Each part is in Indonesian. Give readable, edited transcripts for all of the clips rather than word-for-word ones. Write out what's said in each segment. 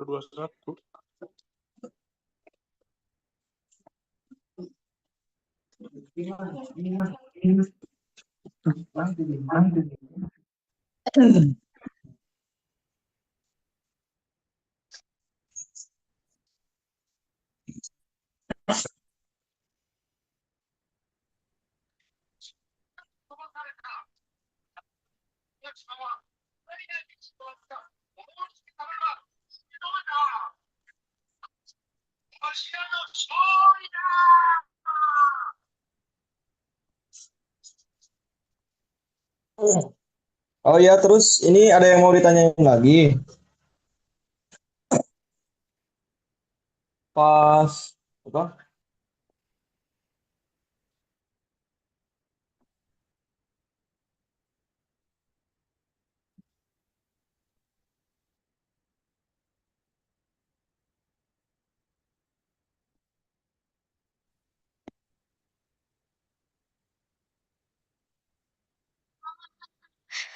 21. Oh ya, terus ini ada yang mau ditanyain lagi. Pas apa?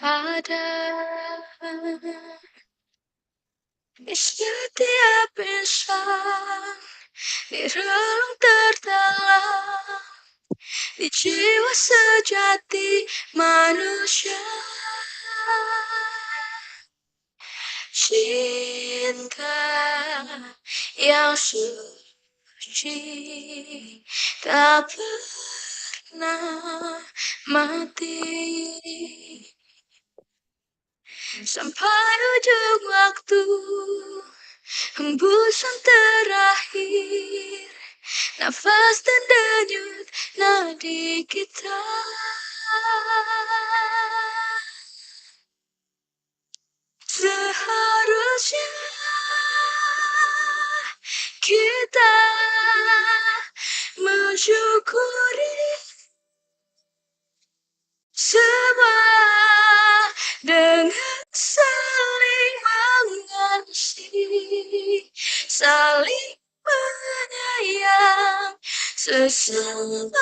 Ada di setiap insan, di relung terdalam, di jiwa sejati manusia. Cinta yang suci tak pernah mati. Sampai ujung waktu, hembusan terakhir, nafas dan denyut nadi kita. Seharusnya kita mensyukuri semua dengan saling mengasihi, saling menyayang sesama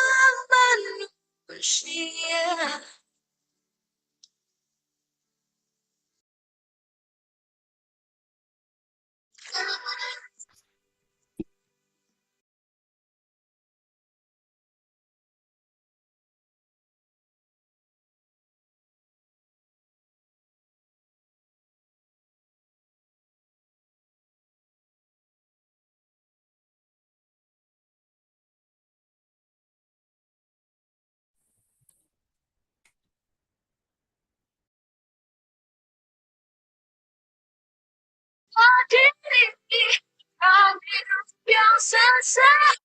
manusia. Hadiri hidup yang sesat.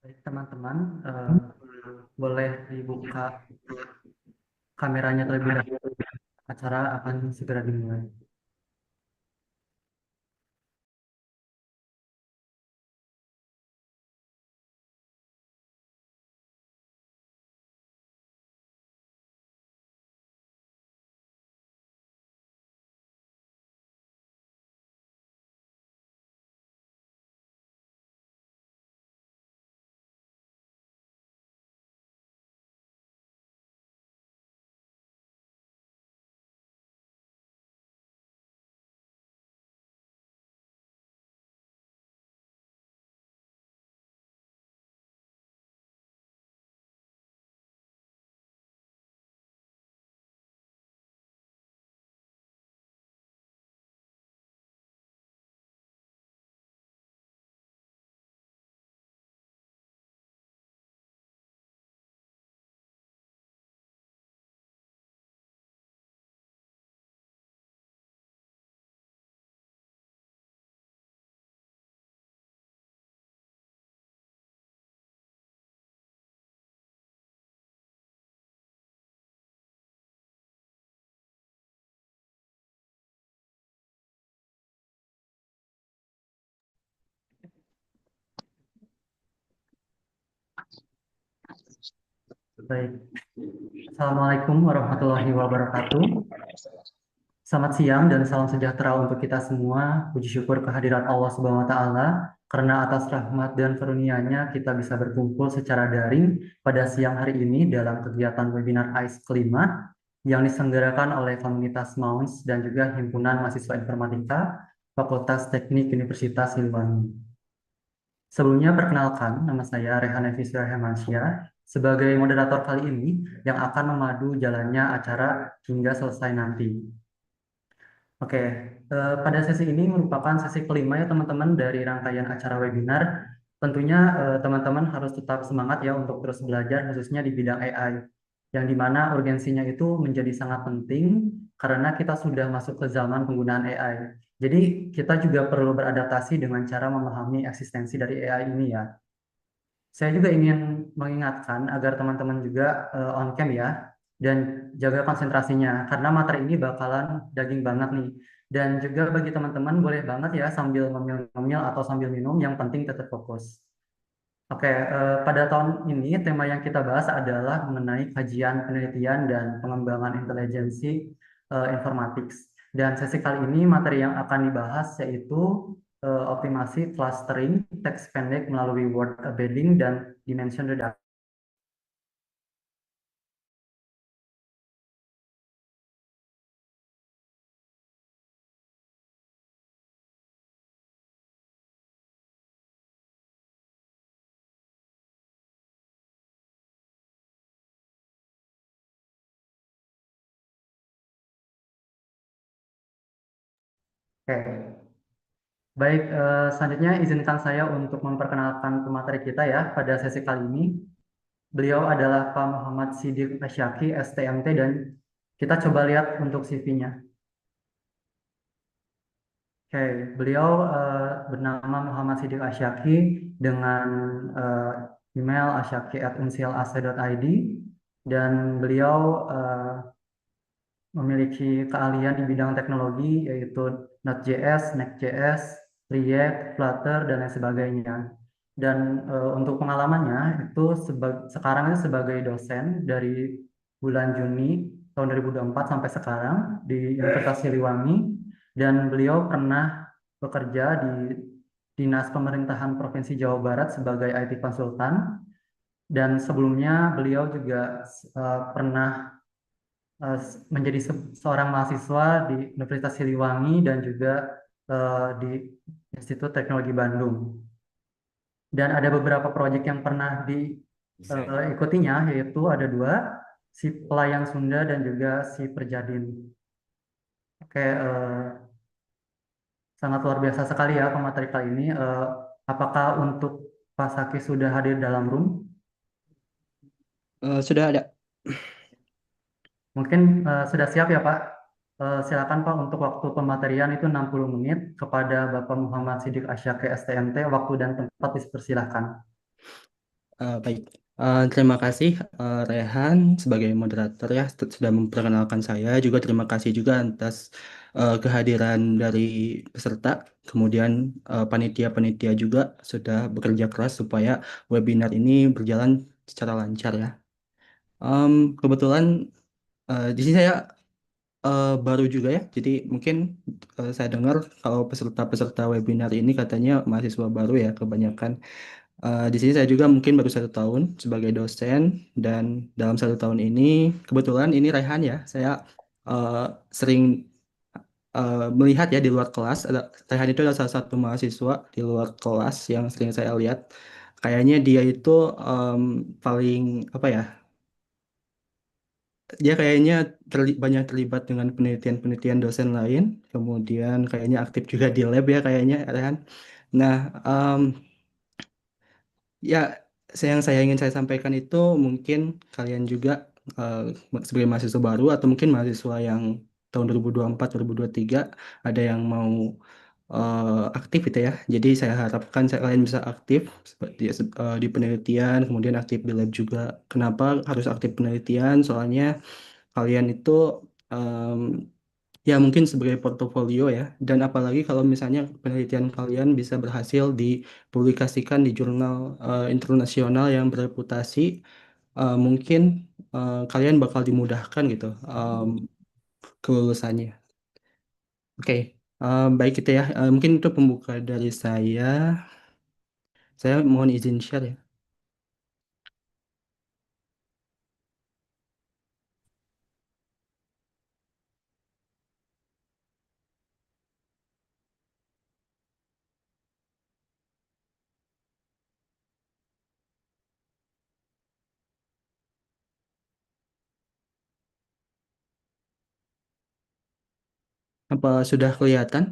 Baik, teman-teman, boleh dibuka kameranya terlebih dahulu. Acara akan segera dimulai. Baik, Assalamualaikum warahmatullahi wabarakatuh. Selamat siang dan salam sejahtera untuk kita semua. Puji syukur kehadirat Allah Subhanahu wa Ta'ala, karena atas rahmat dan karunia-Nya kita bisa berkumpul secara daring pada siang hari ini dalam kegiatan webinar AIS kelima yang diselenggarakan oleh komunitas Mauns dan juga Himpunan Mahasiswa Informatika Fakultas Teknik Universitas Siliwangi. Sebelumnya perkenalkan, nama saya Rehan Efisra Hermansyah sebagai moderator kali ini yang akan memadu jalannya acara hingga selesai nanti. Oke, pada sesi ini merupakan sesi kelima ya teman-teman dari rangkaian acara webinar. Tentunya teman-teman harus tetap semangat ya untuk terus belajar khususnya di bidang AI, yang dimana urgensinya itu menjadi sangat penting karena kita sudah masuk ke zaman penggunaan AI. Jadi kita juga perlu beradaptasi dengan cara memahami eksistensi dari AI ini ya. Saya juga ingin mengingatkan agar teman-teman juga on cam ya dan jaga konsentrasinya karena materi ini bakalan daging banget nih. Dan juga bagi teman-teman boleh banget ya sambil ngemil-ngemil atau sambil minum, yang penting tetap fokus. Oke, pada tahun ini tema yang kita bahas adalah mengenai kajian, penelitian, dan pengembangan intelijensi informatics. Dan sesi kali ini materi yang akan dibahas yaitu optimasi clustering teks pendek melalui word embedding dan dimension reduction. Oke, baik, selanjutnya izinkan saya untuk memperkenalkan pemateri kita ya pada sesi kali ini. Beliau adalah Pak Muhammad Siddiq Asyaki, STMT, dan kita coba lihat untuk CV-nya. Oke, beliau bernama Muhammad Siddiq Asyaki dengan email asyaki@unsilac.id, dan beliau memiliki keahlian di bidang teknologi yaitu Node.js, Next.js, React, Flutter, dan lain sebagainya. Dan untuk pengalamannya itu sekarang itu sebagai dosen dari bulan Juni tahun 2024 sampai sekarang di Universitas Siliwangi, dan beliau pernah bekerja di Dinas Pemerintahan Provinsi Jawa Barat sebagai IT konsultan, dan sebelumnya beliau juga pernah menjadi seorang mahasiswa di Universitas Siliwangi dan juga di Institut Teknologi Bandung. Dan ada beberapa proyek yang pernah diikutinya, yaitu ada 2, si Pelayang Sunda dan juga si Perjadin. Oke, sangat luar biasa sekali ya pemateri kali ini. Apakah untuk Pak Saki sudah hadir dalam room? Sudah ada. Mungkin sudah siap ya Pak? Silakan Pak, untuk waktu pematerian itu 60 menit kepada Bapak Muhammad Siddiq Asyaki STMT. Waktu dan tempat dipersilahkan. Baik. Terima kasih Rehan sebagai moderator ya sudah memperkenalkan saya. Juga terima kasih juga atas kehadiran dari peserta. Kemudian panitia-panitia juga sudah bekerja keras supaya webinar ini berjalan secara lancar ya. Em, Kebetulan di sini saya baru juga ya. Jadi mungkin saya dengar kalau peserta-peserta webinar ini katanya mahasiswa baru ya kebanyakan. Di sini saya juga mungkin baru 1 tahun sebagai dosen dan dalam 1 tahun ini kebetulan ini Raihan ya. Saya eh, sering melihat ya di luar kelas. Raihan itu adalah salah satu mahasiswa di luar kelas yang sering saya lihat. Kayaknya dia itu em, paling apa ya? Dia kayaknya banyak terlibat dengan penelitian-penelitian dosen lain. Kemudian kayaknya aktif juga di lab ya kayaknya Raihan. Nah, ya, yang saya ingin saya sampaikan itu mungkin kalian juga eh, sebagai mahasiswa baru atau mungkin mahasiswa yang tahun 2024, 2023 ada yang mau aktif gitu ya. Jadi saya harapkan kalian bisa aktif di penelitian, kemudian aktif di lab juga. Kenapa harus aktif penelitian? Soalnya kalian itu ya mungkin sebagai portofolio ya, dan apalagi kalau misalnya penelitian kalian bisa berhasil dipublikasikan di jurnal internasional yang bereputasi, mungkin kalian bakal dimudahkan gitu kelulusannya. Oke, baik itu ya. Mungkin itu pembuka dari saya. Saya mohon izin share ya. Apa sudah kelihatan?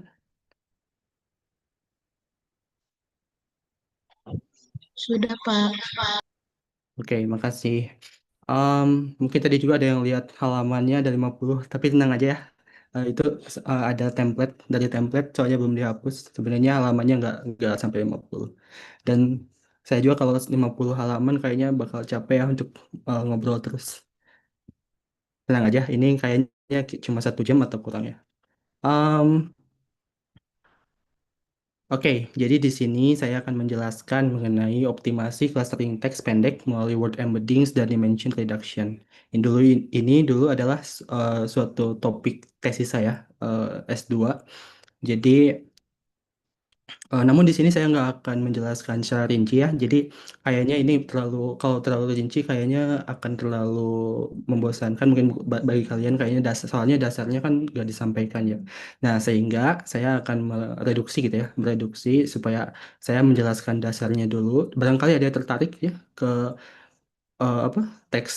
Sudah, Pak. Oke, makasih. Em, Mungkin tadi juga ada yang lihat halamannya ada 50, tapi tenang aja ya. Itu ada template dari template soalnya belum dihapus. Sebenarnya halamannya nggak sampai 50. Dan saya juga kalau 50 halaman kayaknya bakal capek ya untuk ngobrol terus. Tenang aja, ini kayaknya cuma 1 jam atau kurang ya. Em, Oke, jadi di sini saya akan menjelaskan mengenai optimasi clustering teks pendek melalui word embeddings dan dimension reduction. Ini dulu adalah suatu topik tesis saya S2. Jadi namun di sini saya nggak akan menjelaskan secara rinci ya. Jadi kayaknya ini kalau terlalu rinci kayaknya akan terlalu membosankan mungkin bagi kalian kayaknya soalnya dasarnya kan nggak disampaikan ya. Nah sehingga saya akan mereduksi gitu ya, mereduksi supaya saya menjelaskan dasarnya dulu. Barangkali ada yang tertarik ya ke apa teks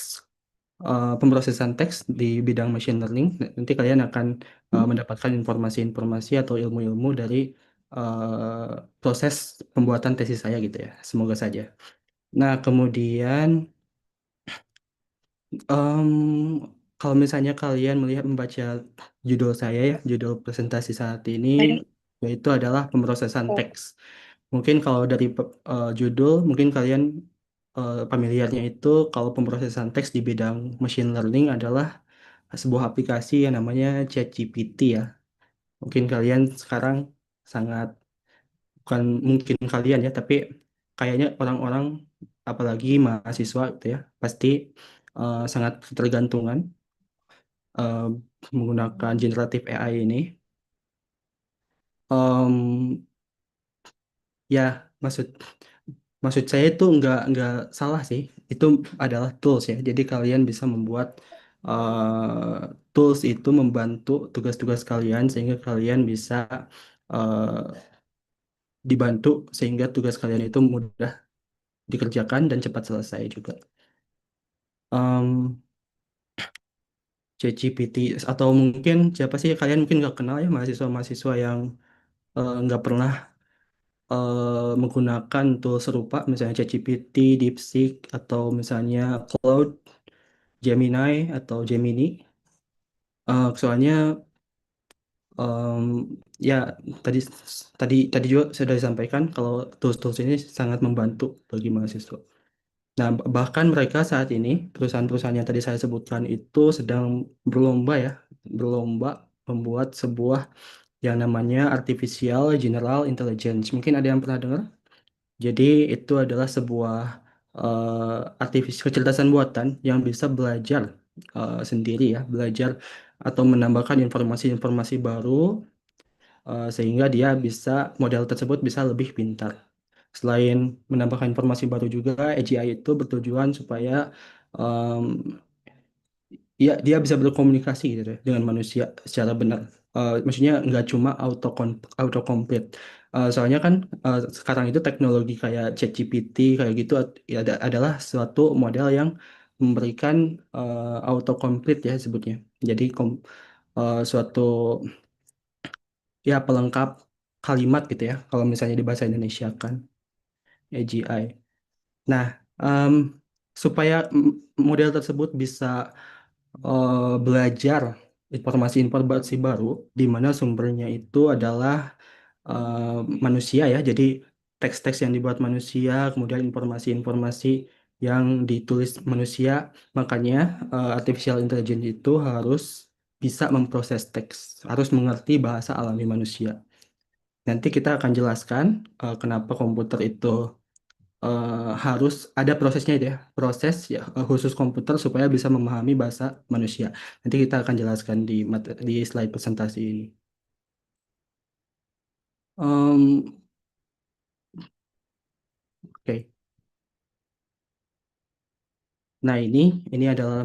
pemrosesan teks di bidang machine learning. Nanti kalian akan mendapatkan informasi-informasi atau ilmu-ilmu dari proses pembuatan tesis saya gitu ya. Semoga saja. Nah, kemudian em, kalau misalnya kalian membaca judul saya ya, judul presentasi saat ini yaitu adalah pemrosesan teks. Mungkin kalau dari judul, mungkin kalian familiarnya itu kalau pemrosesan teks di bidang machine learning adalah sebuah aplikasi yang namanya ChatGPT ya. Mungkin kalian sekarang sangat, bukan mungkin kalian ya, tapi kayaknya orang-orang apalagi mahasiswa gitu ya, pasti sangat ketergantungan eh, menggunakan generatif AI ini. Em, ya, maksud maksud saya itu nggak salah sih. Itu adalah tools ya. Jadi kalian bisa membuat tools itu membantu tugas-tugas kalian sehingga kalian bisa eh, dibantu sehingga tugas kalian itu mudah dikerjakan dan cepat selesai juga. Em, ChatGPT atau mungkin siapa sih kalian mungkin nggak kenal ya mahasiswa-mahasiswa yang nggak pernah menggunakan tool serupa misalnya ChatGPT, DeepSeek atau misalnya Claude, Gemini atau Gemini. Soalnya em, ya tadi tadi tadi juga sudah disampaikan kalau tools-tools ini sangat membantu bagi mahasiswa. Nah, bahkan mereka saat ini, perusahaan-perusahaan yang tadi saya sebutkan itu sedang berlomba ya, berlomba membuat sebuah yang namanya Artificial General Intelligence. Mungkin ada yang pernah dengar? Jadi itu adalah sebuah artificial kecerdasan buatan yang bisa belajar sendiri ya, belajar atau menambahkan informasi-informasi baru sehingga dia bisa model tersebut bisa lebih pintar. Selain menambahkan informasi baru juga, AGI itu bertujuan supaya em, ya dia bisa berkomunikasi gitu ya, dengan manusia secara benar. Maksudnya nggak cuma autocomplete. Soalnya kan sekarang itu teknologi kayak ChatGPT kayak gitu ya, adalah suatu model yang memberikan autocomplete ya sebutnya. Jadi suatu ya pelengkap kalimat gitu ya kalau misalnya di bahasa Indonesia kan AGI. Nah, em, supaya model tersebut bisa belajar informasi-informasi baru di mana sumbernya itu adalah manusia ya. Jadi teks-teks yang dibuat manusia, kemudian informasi-informasi yang ditulis manusia. Makanya artificial intelligence itu harus bisa memproses teks, harus mengerti bahasa alami manusia. Nanti kita akan jelaskan kenapa komputer itu harus ada prosesnya itu ya, proses ya khusus komputer supaya bisa memahami bahasa manusia. Nanti kita akan jelaskan di slide presentasi ini. Oke, nah ini adalah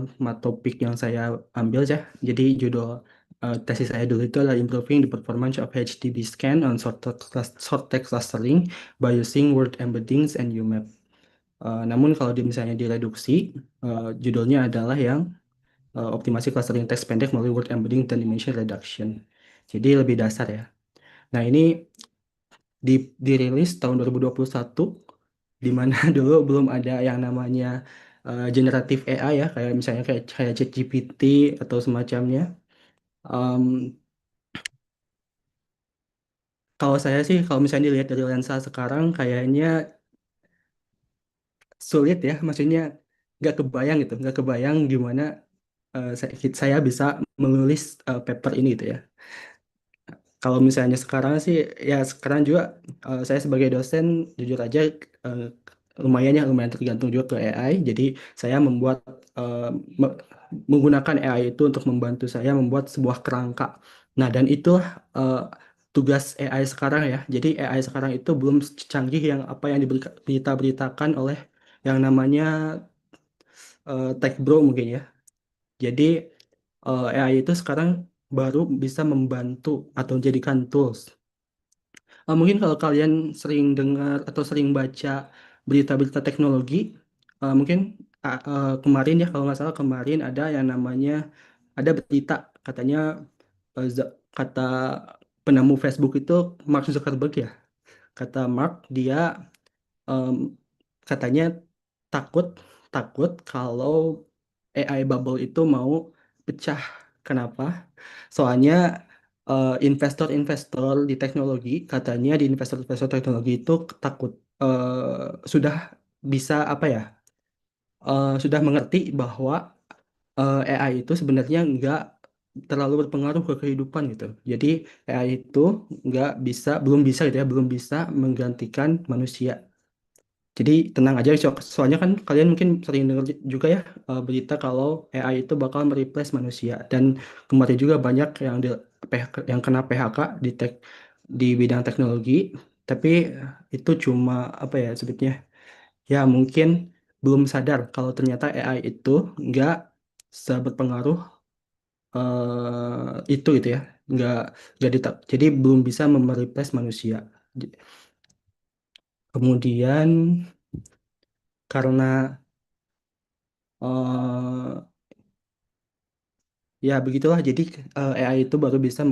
topik yang saya ambil ya. Jadi judul tesis saya dulu itu adalah Improving the Performance of HTTP Scan on Short Text Clustering by Using Word Embeddings and UMAP. Namun kalau misalnya direduksi, judulnya adalah yang optimasi clustering teks pendek melalui word embedding dan dimension reduction. Jadi lebih dasar ya. Nah, ini dirilis tahun 2021 di mana dulu belum ada yang namanya generatif AI ya, kayak misalnya kayak ChatGPT atau semacamnya. Em, kalau saya sih kalau misalnya dilihat dari lensa sekarang kayaknya sulit ya, maksudnya nggak kebayang gitu, nggak kebayang gimana saya bisa menulis paper ini gitu ya. Kalau misalnya sekarang sih, ya sekarang juga saya sebagai dosen jujur aja eh, lumayan tergantung juga ke AI. Jadi saya eh, me- menggunakan AI itu untuk membantu saya membuat sebuah kerangka. Nah dan itulah eh, tugas AI sekarang ya. Jadi AI sekarang itu belum canggih yang apa yang diberitakan oleh yang namanya Tech Bro mungkin ya. Jadi AI itu sekarang baru bisa membantu atau menjadikan tools. Mungkin kalau kalian sering dengar atau sering baca berita-berita teknologi, mungkin kemarin ya kalau nggak salah kemarin ada yang namanya ada berita katanya kata penemu Facebook itu Mark Zuckerberg ya. Kata Mark dia em, katanya takut takut kalau AI bubble itu mau pecah. Kenapa? Soalnya investor-investor di teknologi katanya di investor-investor teknologi itu takut sudah bisa apa ya? Sudah mengerti bahwa AI itu sebenarnya nggak terlalu berpengaruh ke kehidupan gitu. Jadi AI itu belum bisa gitu ya, belum bisa menggantikan manusia. Jadi tenang aja, soalnya kan kalian mungkin sering dengar juga ya berita kalau AI itu bakal mereplace manusia dan kemarin juga banyak yang kena PHK di bidang teknologi, tapi itu cuma apa ya sebutnya ya mungkin belum sadar kalau ternyata AI itu nggak seberpengaruh itu gitu ya, nggak jadi belum bisa mereplace manusia. Kemudian karena eh, ya begitulah. Jadi AI itu baru bisa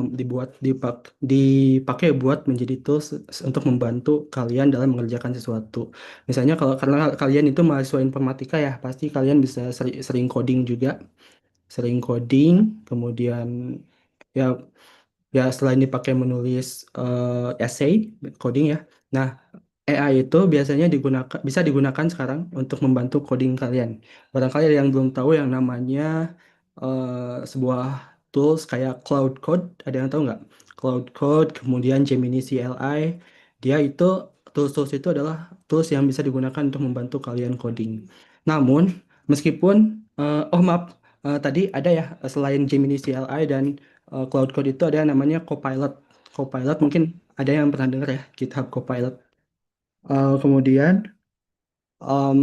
dipakai buat menjadi tools untuk membantu kalian dalam mengerjakan sesuatu. Misalnya kalau karena kalian itu mahasiswa informatika ya, pasti kalian bisa sering coding juga, sering coding. Kemudian ya ya selain dipakai menulis essay coding ya. Nah, AI itu biasanya bisa digunakan sekarang untuk membantu coding kalian. Barangkali ada yang belum tahu yang namanya sebuah tools kayak Cloud Code, ada yang tahu nggak? Cloud Code, kemudian Gemini CLI, dia itu tools-tools itu adalah tools yang bisa digunakan untuk membantu kalian coding. Namun, meskipun oh maaf, tadi ada ya selain Gemini CLI dan Cloud Code itu ada yang namanya Copilot. Copilot mungkin ada yang pernah dengar ya, GitHub Copilot. Kemudian em,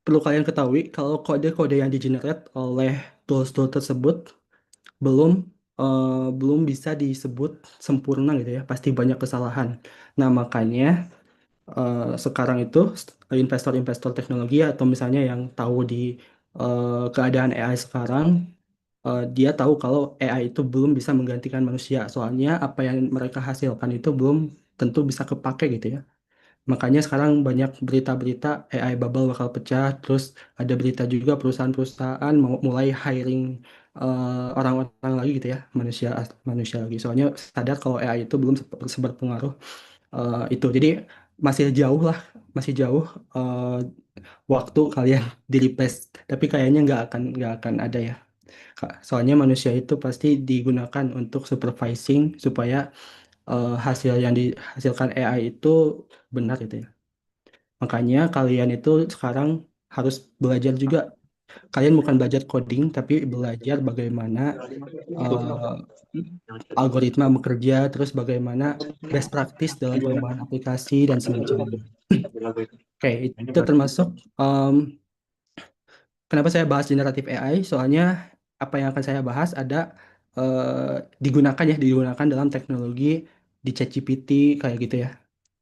perlu kalian ketahui kalau kode-kode yang di-generate oleh tools-tools tersebut belum belum bisa disebut sempurna gitu ya, pasti banyak kesalahan. Nah, makanya sekarang itu investor-investor teknologi atau misalnya yang tahu di keadaan AI sekarang, dia tahu kalau AI itu belum bisa menggantikan manusia. Soalnya apa yang mereka hasilkan itu belum tentu bisa kepake gitu ya. Makanya sekarang banyak berita-berita AI bubble bakal pecah, terus ada berita juga perusahaan-perusahaan mau mulai hiring orang-orang lagi gitu ya, manusia manusia lagi. Soalnya sadar kalau AI itu belum seberpengaruh itu. Jadi masih jauh lah, masih jauh waktu kalian di replace. Tapi kayaknya nggak akan ada ya. Soalnya manusia itu pasti digunakan untuk supervising supaya hasil yang dihasilkan AI itu benar gitu ya. Makanya kalian itu sekarang harus belajar juga. Kalian bukan belajar coding, tapi belajar bagaimana eh, algoritma bekerja, terus bagaimana best practice dalam pengembangan aplikasi dan semacamnya. Oke, itu termasuk kenapa saya bahas generatif AI. Soalnya apa yang akan saya bahas ada digunakan dalam teknologi di ChatGPT kayak gitu ya.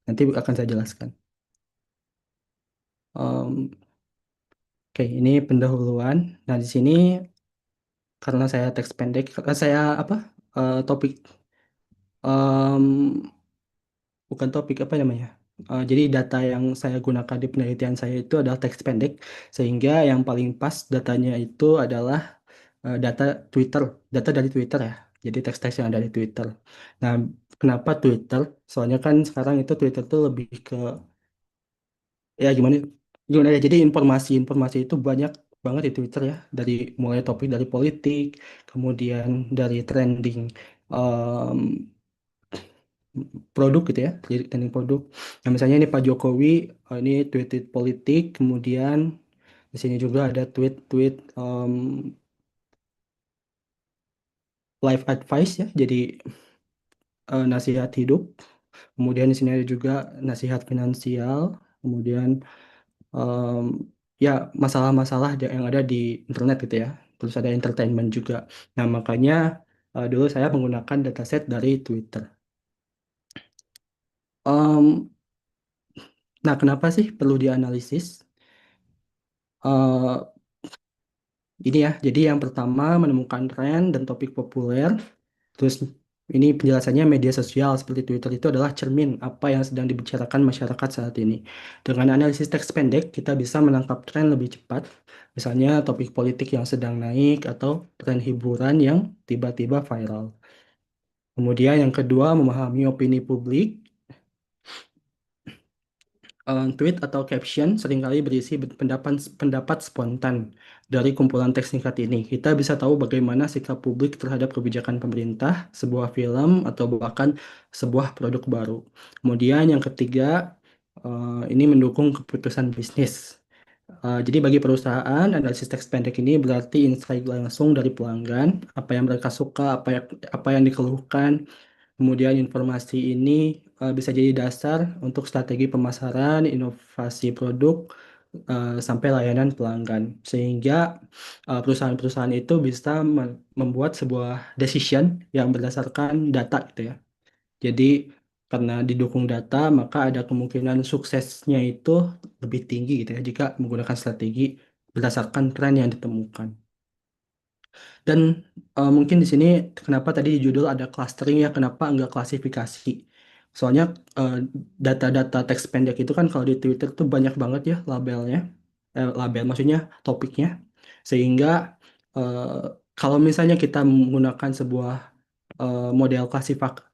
Nanti akan saya jelaskan. Em, Oke, ini pendahuluan. Nah, di sini karena saya teks pendek, saya apa? Topik em, bukan topik apa namanya? Jadi data yang saya gunakan di penelitian saya itu adalah teks pendek, sehingga yang paling pas datanya itu adalah data Twitter, data dari Twitter ya. Jadi teks-teks yang ada di Twitter. Nah, kenapa Twitter? Soalnya kan sekarang itu Twitter tuh lebih ke ya gimana gimana ya. Jadi informasi-informasi itu banyak banget di Twitter ya. Dari mulai topik dari politik, kemudian dari trending em, produk gitu ya, jadi trending produk. Nah, misalnya ini Pak Jokowi ini tweet-tweet politik, kemudian di sini juga ada tweet-tweet life advice ya, jadi nasihat hidup. Kemudian di sini ada juga nasihat finansial. Kemudian em, ya masalah-masalah yang ada di internet gitu ya. Terus ada entertainment juga. Nah, makanya dulu saya menggunakan dataset dari Twitter. Em, nah, kenapa sih perlu dianalisis? Eh, ini ya, jadi yang pertama menemukan tren dan topik populer. Terus ini penjelasannya media sosial seperti Twitter itu adalah cermin apa yang sedang dibicarakan masyarakat saat ini. Dengan analisis teks pendek, kita bisa menangkap tren lebih cepat. Misalnya topik politik yang sedang naik atau tren hiburan yang tiba-tiba viral. Kemudian yang kedua, memahami opini publik. Tweet atau caption seringkali berisi pendapat pendapat spontan dari kumpulan teks singkat ini. Kita bisa tahu bagaimana sikap publik terhadap kebijakan pemerintah, sebuah film, atau bahkan sebuah produk baru. Kemudian yang ketiga, ini mendukung keputusan bisnis. Jadi bagi perusahaan, analisis teks pendek ini berarti insight langsung dari pelanggan, apa yang mereka suka, apa yang dikeluhkan. Kemudian informasi ini bisa jadi dasar untuk strategi pemasaran, inovasi produk, sampai layanan pelanggan. Sehingga perusahaan-perusahaan itu bisa membuat sebuah decision yang berdasarkan data gitu ya. Jadi karena didukung data, maka ada kemungkinan suksesnya itu lebih tinggi gitu ya jika menggunakan strategi berdasarkan tren yang ditemukan. Dan mungkin di sini kenapa tadi di judul ada clustering ya, kenapa enggak klasifikasi? Soalnya eh, data-data teks pendek itu kan kalau di Twitter tuh banyak banget ya labelnya, label maksudnya topiknya, sehingga eh, kalau misalnya kita menggunakan sebuah model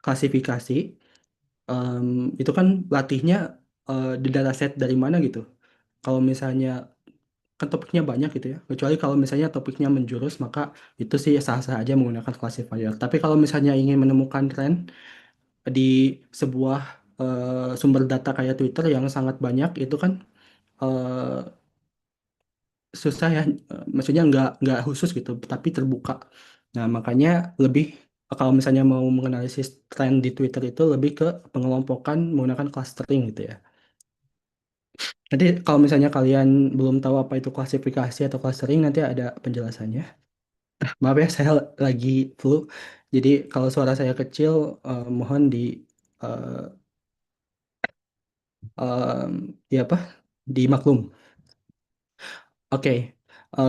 klasifikasi, itu kan latihnya di dataset dari mana gitu. Kalau misalnya kan topiknya banyak gitu ya. Kecuali kalau misalnya topiknya menjurus, maka itu sih sah-sah aja menggunakan classifier. Tapi kalau misalnya ingin menemukan tren di sebuah sumber data kayak Twitter yang sangat banyak, itu kan eh, susah ya. Maksudnya nggak khusus gitu, tapi terbuka. Nah, makanya lebih kalau misalnya mau menganalisis tren di Twitter itu lebih ke pengelompokan menggunakan clustering gitu ya. Nanti kalau misalnya kalian belum tahu apa itu klasifikasi atau clustering, nanti ada penjelasannya. Maaf ya, saya lagi flu. Jadi kalau suara saya kecil, mohon eh, di apa? Dimaklum. Oke,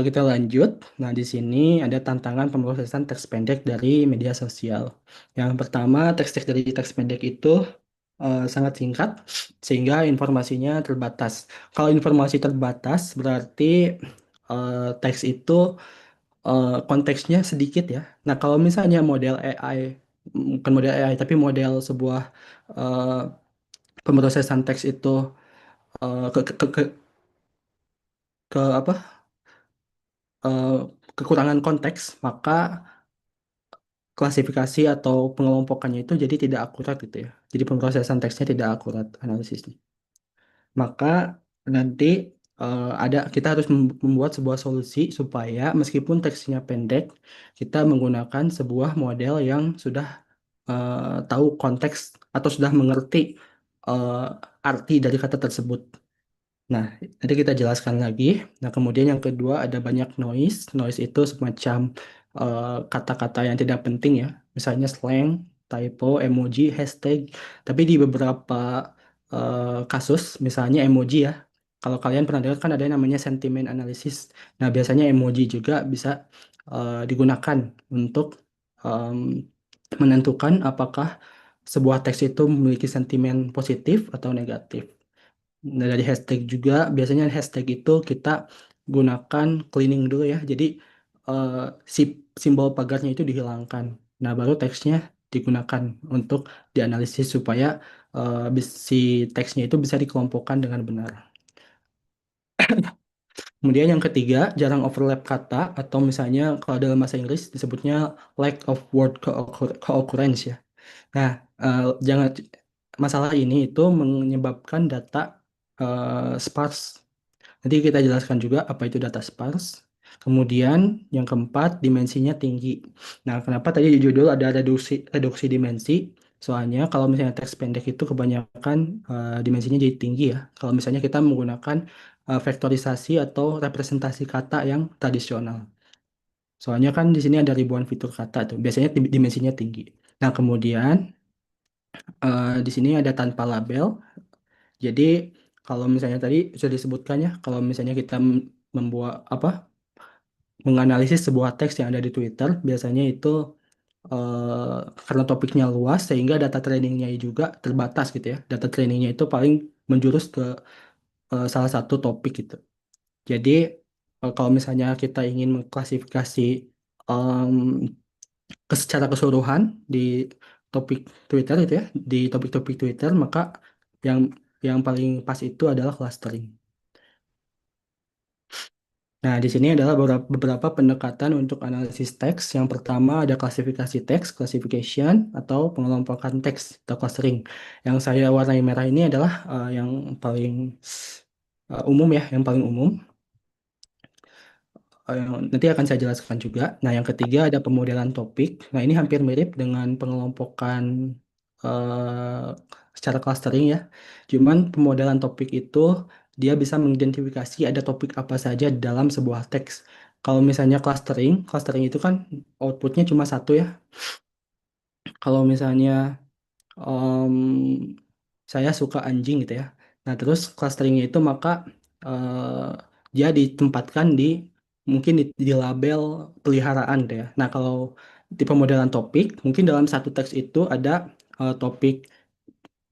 kita lanjut. Nah, di sini ada tantangan pemrosesan teks pendek dari media sosial. Yang pertama, teks-teks dari teks pendek itu sangat singkat, sehingga informasinya terbatas. Kalau informasi terbatas, berarti teks itu konteksnya sedikit ya. Nah, kalau misalnya model AI, bukan model AI, tapi model sebuah eh, pemrosesan teks itu eh, ke, ke, ke, ke, ke apa eh, kekurangan konteks, maka klasifikasi atau pengelompokannya itu jadi tidak akurat gitu ya. Jadi pemrosesan teksnya tidak akurat analisisnya. Maka nanti kita harus membuat sebuah solusi supaya meskipun teksnya pendek, kita menggunakan sebuah model yang sudah tahu konteks atau sudah mengerti eh, arti dari kata tersebut. Nah, nanti kita jelaskan lagi. Nah, kemudian yang kedua ada banyak noise. Noise itu semacam kata-kata yang tidak penting ya. Misalnya slang, typo, emoji, hashtag. Tapi di beberapa kasus, misalnya emoji ya. Kalau kalian pernah dengar kan ada yang namanya sentiment analysis. Nah, biasanya emoji juga bisa digunakan untuk em, menentukan apakah sebuah teks itu memiliki sentimen positif atau negatif. Nah, dari hashtag juga, biasanya hashtag itu kita gunakan cleaning dulu ya. Jadi eh, si simbol pagarnya itu dihilangkan. Nah, baru teksnya digunakan untuk dianalisis supaya si teksnya itu bisa dikelompokkan dengan benar. Kemudian yang ketiga, jarang overlap kata atau misalnya kalau dalam bahasa Inggris disebutnya lack of word co-occurrence ya. Nah, jangan masalah ini itu menyebabkan data sparse. Nanti kita jelaskan juga apa itu data sparse. Kemudian yang keempat, dimensinya tinggi. Nah, kenapa tadi di judul ada reduksi reduksi dimensi? Soalnya kalau misalnya teks pendek itu kebanyakan dimensinya jadi tinggi ya. Kalau misalnya kita menggunakan vektorisasi atau representasi kata yang tradisional. Soalnya kan di sini ada ribuan fitur kata tuh. Biasanya dimensinya tinggi. Nah, kemudian di sini ada tanpa label. Jadi kalau misalnya tadi sudah disebutkan ya, kalau misalnya kita membuat apa menganalisis sebuah teks yang ada di Twitter, biasanya itu karena topiknya luas sehingga data trainingnya juga terbatas gitu ya. Data trainingnya itu paling menjurus ke salah satu topik gitu. Jadi kalau misalnya kita ingin mengklasifikasi em, secara keseluruhan di topik Twitter itu ya, di topik-topik Twitter, maka yang paling pas itu adalah clustering. Nah, di sini adalah beberapa pendekatan untuk analisis teks. Yang pertama ada klasifikasi teks, classification, atau pengelompokan teks atau clustering. Yang saya warnai merah ini adalah yang paling umum ya, yang paling umum. Nanti akan saya jelaskan juga. Nah, yang ketiga ada pemodelan topik. Nah, ini hampir mirip dengan pengelompokan eh, secara clustering ya. Cuman pemodelan topik itu dia bisa mengidentifikasi ada topik apa saja di dalam sebuah teks. Kalau misalnya clustering, clustering itu kan outputnya cuma satu ya. Kalau misalnya em, saya suka anjing gitu ya. Nah, terus clusteringnya itu maka eh, dia ditempatkan di mungkin di label peliharaan gitu ya. Nah, kalau di pemodelan topik, mungkin dalam satu teks itu ada topik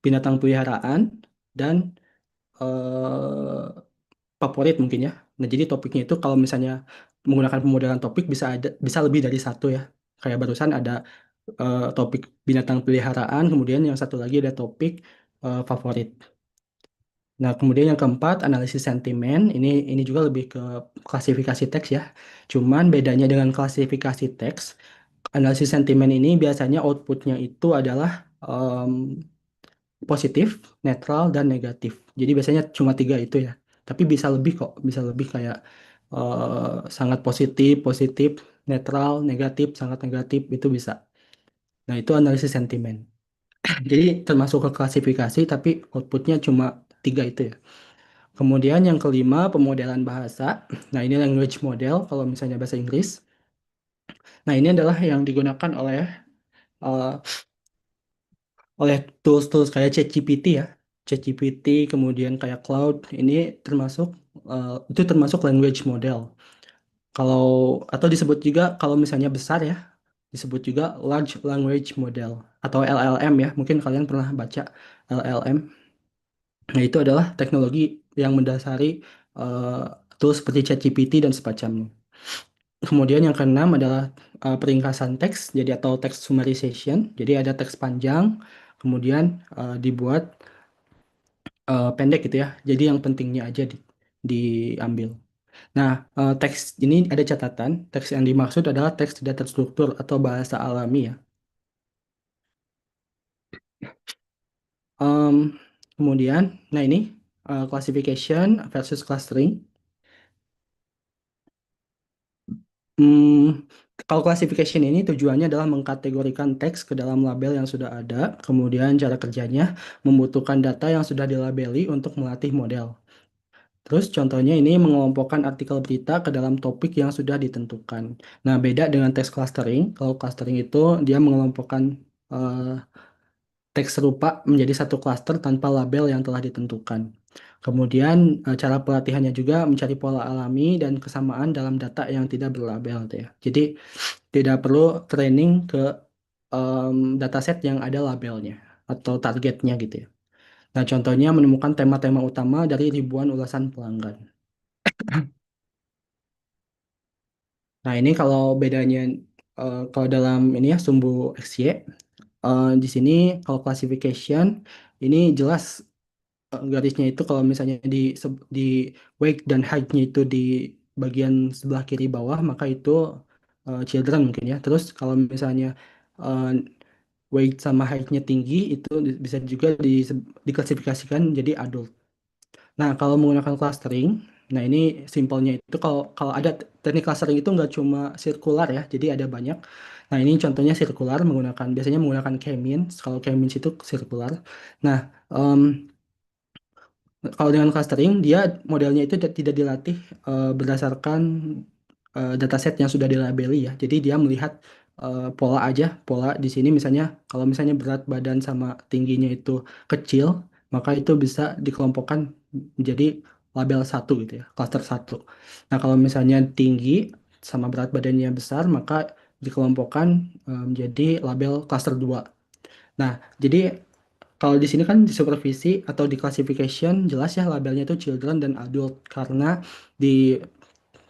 binatang peliharaan dan eh, favorit mungkin ya. Nah, jadi topiknya itu kalau misalnya menggunakan pemodelan topik bisa lebih dari satu ya. Kayak barusan ada topik binatang peliharaan, kemudian yang satu lagi ada topik favorit. Nah, kemudian yang keempat, analisis sentimen. Ini juga lebih ke klasifikasi teks ya. Cuman bedanya dengan klasifikasi teks, analisis sentimen ini biasanya outputnya itu adalah positif, netral, dan negatif. Jadi biasanya cuma tiga itu ya. Tapi bisa lebih kok, bisa lebih kayak sangat positif, positif, netral, negatif, sangat negatif, itu bisa. Nah, itu analisis sentimen. Jadi termasuk ke klasifikasi, tapi outputnya cuma tiga itu ya. Kemudian yang kelima, pemodelan bahasa. Nah, ini language model kalau misalnya bahasa Inggris. Nah, ini adalah yang digunakan eh, oleh tools-tools kayak ChatGPT ya. ChatGPT, kemudian kayak Cloud, ini termasuk itu termasuk language model. Kalau atau disebut juga kalau misalnya besar ya, disebut juga large language model atau LLM ya. Mungkin kalian pernah baca LLM. Nah, itu adalah teknologi yang mendasari eh, tools seperti ChatGPT dan semacamnya. Kemudian yang keenam adalah peringkasan teks, jadi atau text summarization. Jadi ada teks panjang, kemudian dibuat pendek gitu ya. Jadi yang pentingnya aja diambil. Nah, teks ini ada catatan. Teks yang dimaksud adalah teks tidak terstruktur atau bahasa alami ya. Em, kemudian, nah ini classification versus clustering. Hmm, kalau classification ini tujuannya adalah mengkategorikan teks ke dalam label yang sudah ada. Kemudian cara kerjanya membutuhkan data yang sudah dilabeli untuk melatih model. Terus contohnya ini mengelompokkan artikel berita ke dalam topik yang sudah ditentukan. Nah, beda dengan teks clustering. Kalau clustering itu dia mengelompokkan eh, teks serupa menjadi satu klaster tanpa label yang telah ditentukan. Kemudian cara pelatihannya juga mencari pola alami dan kesamaan dalam data yang tidak berlabel, gitu ya. Jadi tidak perlu training ke dataset yang ada labelnya atau targetnya gitu ya. Nah, contohnya menemukan tema-tema utama dari ribuan ulasan pelanggan. Nah, ini kalau bedanya kalau dalam ini ya sumbu XY, di sini kalau classification ini jelas garisnya itu kalau misalnya di weight dan height-nya itu di bagian sebelah kiri bawah, maka itu children mungkin ya. Terus kalau misalnya eh, weight sama height-nya tinggi, itu bisa juga diklasifikasikan jadi adult. Nah, kalau menggunakan clustering, nah ini simpelnya itu kalau kalau ada teknik clustering itu nggak cuma sirkular ya, jadi ada banyak. Nah, ini contohnya sirkular biasanya menggunakan k-means. Kalau k-means itu sirkular. Nah, em, kalau dengan clustering, dia modelnya itu tidak dilatih berdasarkan dataset yang sudah dilabeli ya. Jadi dia melihat pola aja, pola di sini misalnya kalau misalnya berat badan sama tingginya itu kecil, maka itu bisa dikelompokkan menjadi label satu gitu ya, cluster satu. Nah, kalau misalnya tinggi sama berat badannya besar, maka dikelompokkan menjadi label cluster 2. Nah, jadi kalau di sini kan di supervisi atau di classification jelas ya labelnya itu children dan adult karena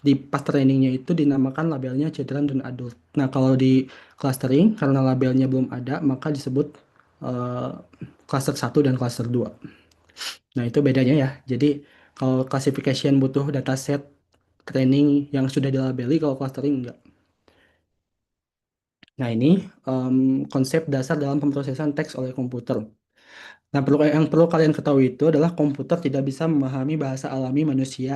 di pas trainingnya itu dinamakan labelnya children dan adult. Nah, kalau di clustering karena labelnya belum ada maka disebut eh, cluster satu dan cluster 2. Nah, itu bedanya ya. Jadi kalau classification butuh dataset training yang sudah dilabeli, kalau clustering enggak. Nah, ini em, konsep dasar dalam pemrosesan teks oleh komputer. Nah, yang perlu kalian ketahui itu adalah komputer tidak bisa memahami bahasa alami manusia.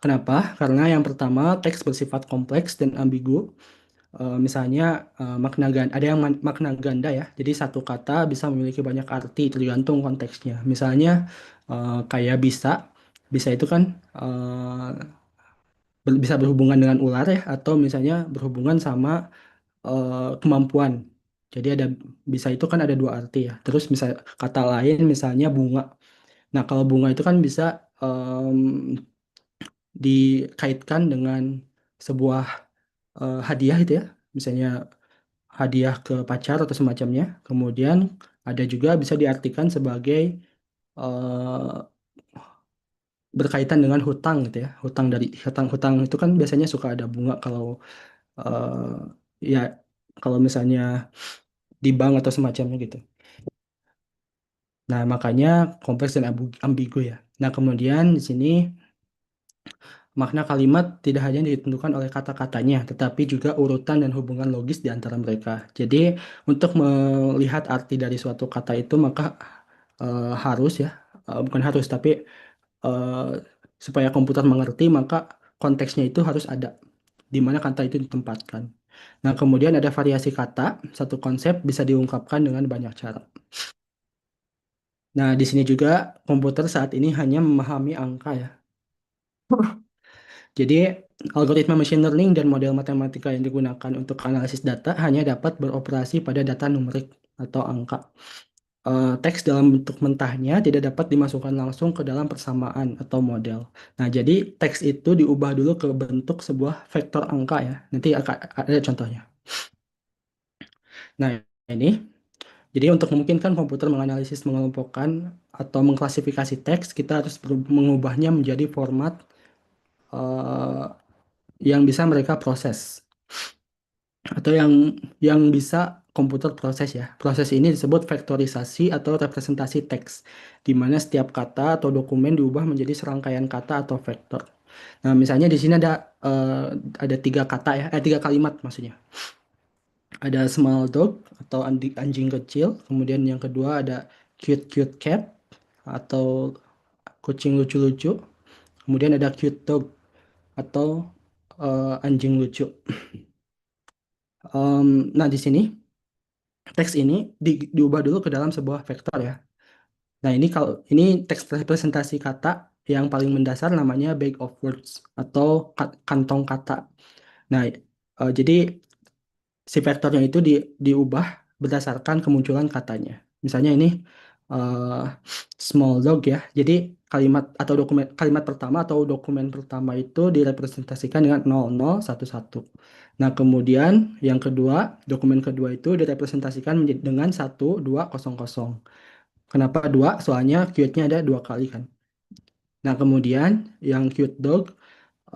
Kenapa? Karena yang pertama, teks bersifat kompleks dan ambigu. Misalnya makna ganda, ada yang makna ganda ya. Jadi satu kata bisa memiliki banyak arti tergantung konteksnya. Misalnya kayak bisa, bisa itu kan bisa berhubungan dengan ular ya, atau misalnya berhubungan sama kemampuan. Jadi ada bisa itu kan ada dua arti ya. Terus misal kata lain misalnya bunga. Nah, kalau bunga itu kan bisa em, dikaitkan dengan sebuah hadiah itu ya, misalnya hadiah ke pacar atau semacamnya. Kemudian ada juga bisa diartikan sebagai eh, berkaitan dengan hutang gitu ya, hutang hutang itu kan biasanya suka ada bunga kalau eh, ya kalau misalnya di bank atau semacamnya gitu. Nah, makanya kompleks dan ambigu ya. Nah, kemudian di sini makna kalimat tidak hanya ditentukan oleh kata-katanya, tetapi juga urutan dan hubungan logis di antara mereka. Jadi, untuk melihat arti dari suatu kata itu, maka harus ya, bukan harus, tapi eh, supaya komputer mengerti, maka konteksnya itu harus ada, di mana kata itu ditempatkan. Nah, kemudian ada variasi kata, satu konsep bisa diungkapkan dengan banyak cara. Nah, di sini juga komputer saat ini hanya memahami angka ya. Jadi, algoritma machine learning dan model matematika yang digunakan untuk analisis data hanya dapat beroperasi pada data numerik atau angka. Teks dalam bentuk mentahnya tidak dapat dimasukkan langsung ke dalam persamaan atau model. Nah, jadi teks itu diubah dulu ke bentuk sebuah vektor angka ya. Nanti akan ada contohnya. Nah, ini jadi untuk memungkinkan komputer menganalisis, mengelompokkan, atau mengklasifikasi teks, kita harus mengubahnya menjadi format eh, yang bisa mereka proses atau yang bisa komputer proses ya. Proses ini disebut vektorisasi atau representasi teks, di mana setiap kata atau dokumen diubah menjadi serangkaian kata atau vektor. Nah, misalnya di sini ada tiga kata ya, tiga kalimat maksudnya. Ada small dog atau anjing kecil, kemudian yang kedua ada cute cute cat atau kucing lucu-lucu, kemudian ada cute dog atau anjing lucu. Nah, di sini teks ini diubah dulu ke dalam sebuah vektor ya. Nah, ini teks representasi kata yang paling mendasar namanya bag of words atau kantong kata. Nah, jadi si vektornya itu diubah berdasarkan kemunculan katanya. Misalnya ini eh, small dog ya. Jadi kalimat pertama atau dokumen pertama itu direpresentasikan dengan 0011. Nah, kemudian yang kedua, dokumen kedua itu direpresentasikan dengan 1200. Kenapa dua? Soalnya cute-nya ada dua kali kan. Nah, kemudian yang cute dog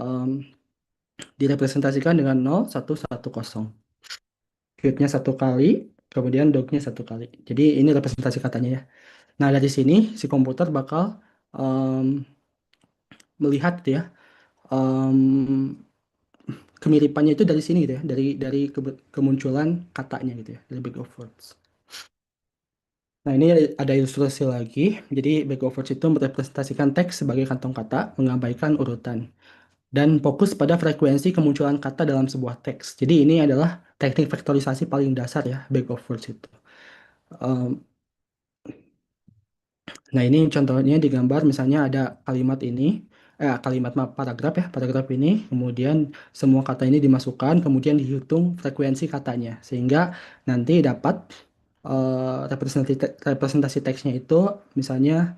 em, direpresentasikan dengan 0110. Cute-nya satu kali, kemudian dog-nya satu kali. Jadi ini representasi katanya ya. Nah, dari sini si komputer bakal em, melihat ya em, kemiripannya itu dari sini gitu ya, dari kemunculan katanya gitu ya, dari bag of words. Nah, ini ada ilustrasi lagi. Jadi bag of words itu merepresentasikan teks sebagai kantong kata, mengabaikan urutan, dan fokus pada frekuensi kemunculan kata dalam sebuah teks. Jadi ini adalah teknik vektorisasi paling dasar ya, bag of words itu. Em, Nah, ini contohnya di gambar misalnya ada kalimat ini, paragraf ya, paragraf ini, kemudian semua kata ini dimasukkan, kemudian dihitung frekuensi katanya, sehingga nanti dapat representasi teksnya itu misalnya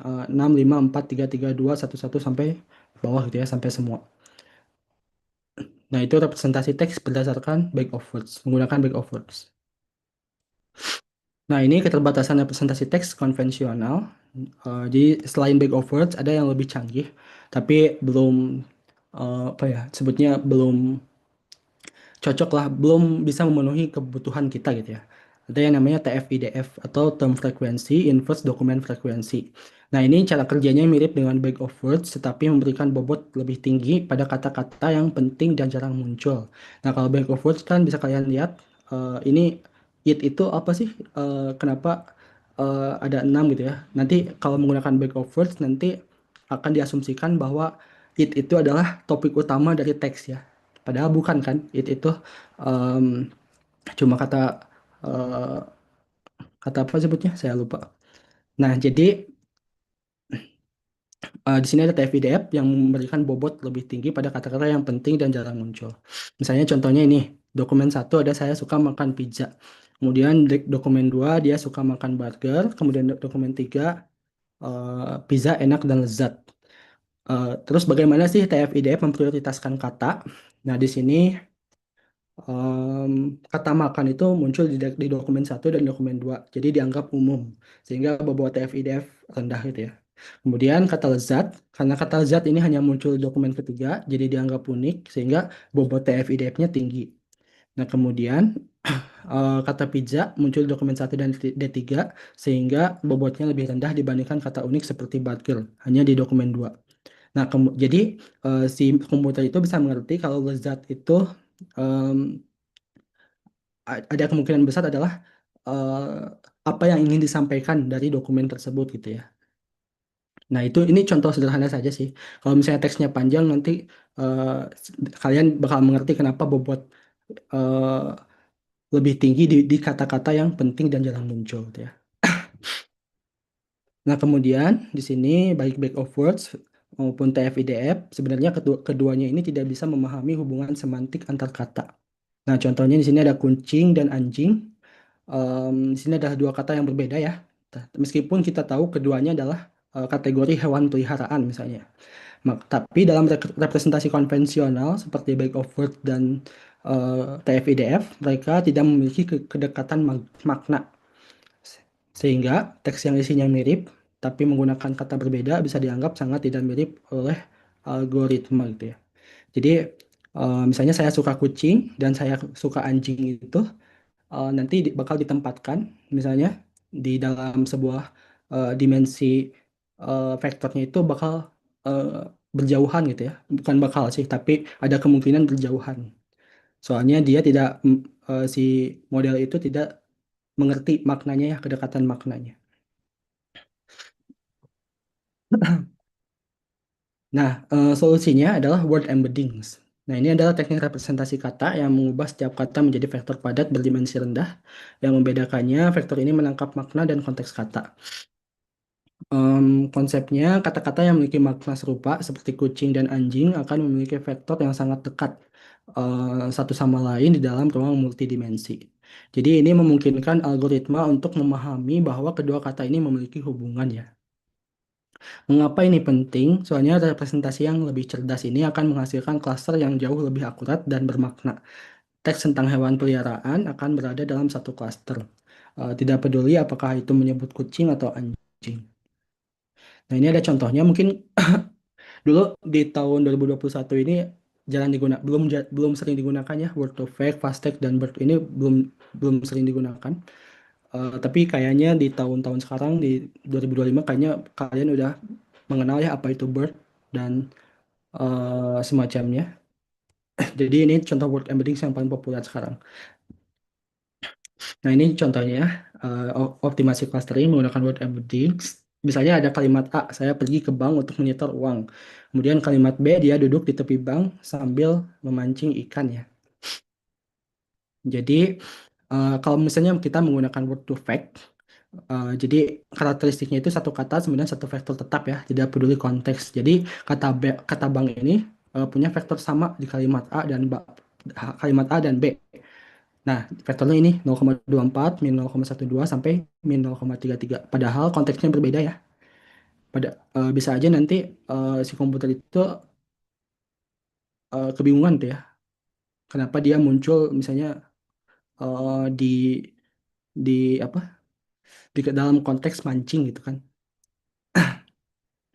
6, 5, 4, 3, 3, 2, 1, 1 sampai bawah gitu ya, sampai semua. Nah, itu representasi teks berdasarkan bag of words, menggunakan bag of words. Nah, ini keterbatasan representasi teks konvensional. Jadi selain bag of words ada yang lebih canggih, tapi belum apa ya sebutnya belum cocok lah, belum bisa memenuhi kebutuhan kita gitu ya. Ada yang namanya TF-IDF atau Term Frequency Inverse Document Frequency. Nah, ini cara kerjanya mirip dengan bag of words, tetapi memberikan bobot lebih tinggi pada kata-kata yang penting dan jarang muncul. Nah, kalau bag of words kan bisa kalian lihat, ini itu apa sih? Kenapa ada 6 gitu ya? Nanti kalau menggunakan bag of words, nanti akan diasumsikan bahwa itu adalah topik utama dari teks ya. Padahal bukan kan, itu em, cuma eh, kata apa sebutnya? Saya lupa. Nah, jadi di sini ada TF-IDF yang memberikan bobot lebih tinggi pada kata-kata yang penting dan jarang muncul. Misalnya contohnya ini, dokumen satu ada saya suka makan pizza. Kemudian dokumen 2 dia suka makan burger. Kemudian dokumen 3 pizza enak dan lezat. Terus bagaimana sih TF-IDF memprioritaskan kata? Nah, di sini kata makan itu muncul di dokumen satu dan dokumen 2, jadi dianggap umum, sehingga bobot TF-IDF rendah gitu ya. Kemudian kata lezat, karena kata lezat ini hanya muncul di dokumen ketiga, jadi dianggap unik, sehingga bobot TF-IDF-nya tinggi. Nah, kemudian kata pizza muncul di dokumen 1 dan D3 sehingga bobotnya lebih rendah dibandingkan kata unik seperti burger, hanya di dokumen 2. Nah, jadi si komputer itu bisa mengerti kalau lezat itu em, ada kemungkinan besar adalah eh, apa yang ingin disampaikan dari dokumen tersebut gitu ya. Nah, ini contoh sederhana saja sih. Kalau misalnya teksnya panjang nanti eh, kalian bakal mengerti kenapa bobot eh, lebih tinggi di kata-kata yang penting dan jarang muncul gitu ya. Nah, kemudian di sini baik back of words maupun TF-IDF sebenarnya keduanya ini tidak bisa memahami hubungan semantik antar kata. Nah, contohnya di sini ada kucing dan anjing. Di sini ada dua kata yang berbeda ya. Meskipun kita tahu keduanya adalah kategori hewan peliharaan misalnya. Tapi dalam representasi konvensional seperti Bag of Words dan TF-IDF, mereka tidak memiliki kedekatan makna. Sehingga teks yang isinya mirip, tapi menggunakan kata berbeda bisa dianggap sangat tidak mirip oleh algoritma gitu ya. Jadi misalnya saya suka kucing dan saya suka anjing itu nanti bakal ditempatkan misalnya di dalam sebuah dimensi vektornya itu bakal eh, berjauhan gitu ya. Bukan bakal sih, tapi ada kemungkinan berjauhan. Soalnya dia tidak si model itu tidak mengerti maknanya ya, kedekatan maknanya. Nah, solusinya adalah word embeddings. Nah, ini adalah teknik representasi kata yang mengubah setiap kata menjadi vektor padat berdimensi rendah. Yang membedakannya, vektor ini menangkap makna dan konteks kata. Konsepnya, kata-kata yang memiliki makna serupa seperti kucing dan anjing akan memiliki vektor yang sangat dekat satu sama lain di dalam ruang multidimensi. Jadi ini memungkinkan algoritma untuk memahami bahwa kedua kata ini memiliki hubungan ya. Mengapa ini penting? Soalnya representasi yang lebih cerdas ini akan menghasilkan klaster yang jauh lebih akurat dan bermakna. Teks tentang hewan peliharaan akan berada dalam satu klaster. Tidak peduli apakah itu menyebut kucing atau anjing. Nah, ini ada contohnya. Mungkin dulu di tahun 2021 ini belum sering digunakan ya word to fact, fast text dan BERT ini belum belum sering digunakan. Tapi kayaknya di tahun-tahun sekarang di 2025 kayaknya kalian udah mengenal ya apa itu BERT dan semacamnya. Jadi ini contoh word embedding yang paling populer sekarang. Nah, ini contohnya optimasi clustering menggunakan word embeddings. Misalnya ada kalimat A, saya pergi ke bank untuk menyetor uang. Kemudian kalimat B, dia duduk di tepi bank sambil memancing ikan ya. Jadi kalau misalnya kita menggunakan word to fact, jadi karakteristiknya itu satu kata sebenarnya satu vektor tetap ya, tidak peduli konteks. Jadi kata bank ini punya vektor sama di kalimat A dan kalimat A dan B. Nah, vektornya ini 0,24, min 0,12 sampai min 0,33. Padahal konteksnya berbeda ya. Bisa aja nanti si komputer itu kebingungan tuh ya. Kenapa dia muncul misalnya di apa di dalam konteks mancing gitu kan.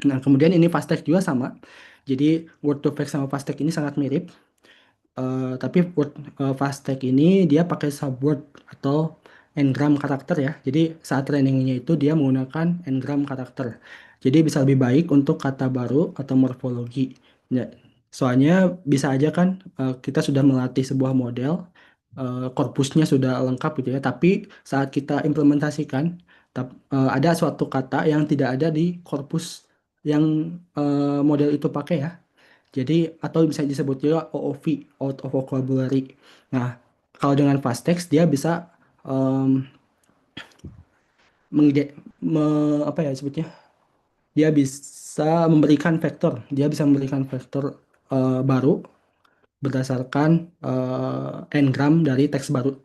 Nah, kemudian ini fast text juga sama. Jadi word to fact sama fast text ini sangat mirip. Tapi fast tag ini dia pakai subword atau n-gram karakter ya. Jadi saat trainingnya itu dia menggunakan n-gram karakter. Jadi bisa lebih baik untuk kata baru atau morfologi. Ya, soalnya bisa aja kan kita sudah melatih sebuah model, korpusnya sudah lengkap gitu ya. Tapi saat kita implementasikan, ada suatu kata yang tidak ada di korpus yang model itu pakai ya. Jadi atau bisa disebut juga OOV, out of vocabulary. Nah, kalau dengan fast text dia bisa em, apa ya disebutnya? Dia bisa memberikan vektor. Dia bisa memberikan vektor baru berdasarkan n-gram dari teks baru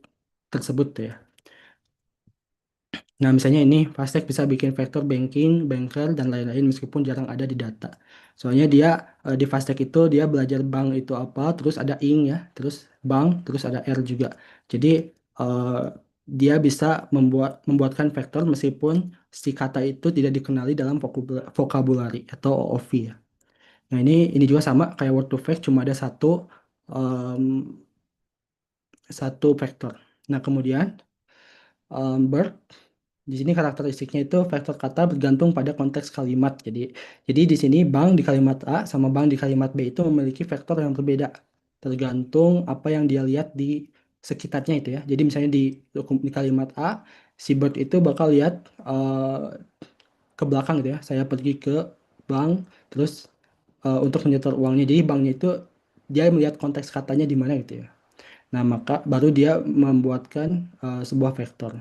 tersebut ya. Nah, misalnya ini Fastech bisa bikin vektor banking, banker, dan lain-lain meskipun jarang ada di data. Soalnya dia di Fastech itu dia belajar bank itu apa, terus ada ing ya, terus bank, terus ada R juga. Jadi eh, dia bisa membuatkan vektor meskipun si kata itu tidak dikenali dalam vocabulary atau OOV ya. Nah, ini juga sama kayak word to fact cuma ada satu em, satu vektor. Nah, kemudian BERT di sini karakteristiknya itu vektor kata bergantung pada konteks kalimat. Jadi di sini bank di kalimat A sama bank di kalimat B itu memiliki vektor yang berbeda tergantung apa yang dia lihat di sekitarnya itu ya. Jadi misalnya di kalimat A, si Bird itu bakal lihat ke belakang gitu ya. Saya pergi ke bank terus untuk menyetor uangnya. Jadi banknya itu dia melihat konteks katanya di mana gitu ya. Nah, maka baru dia membuatkan sebuah vektor.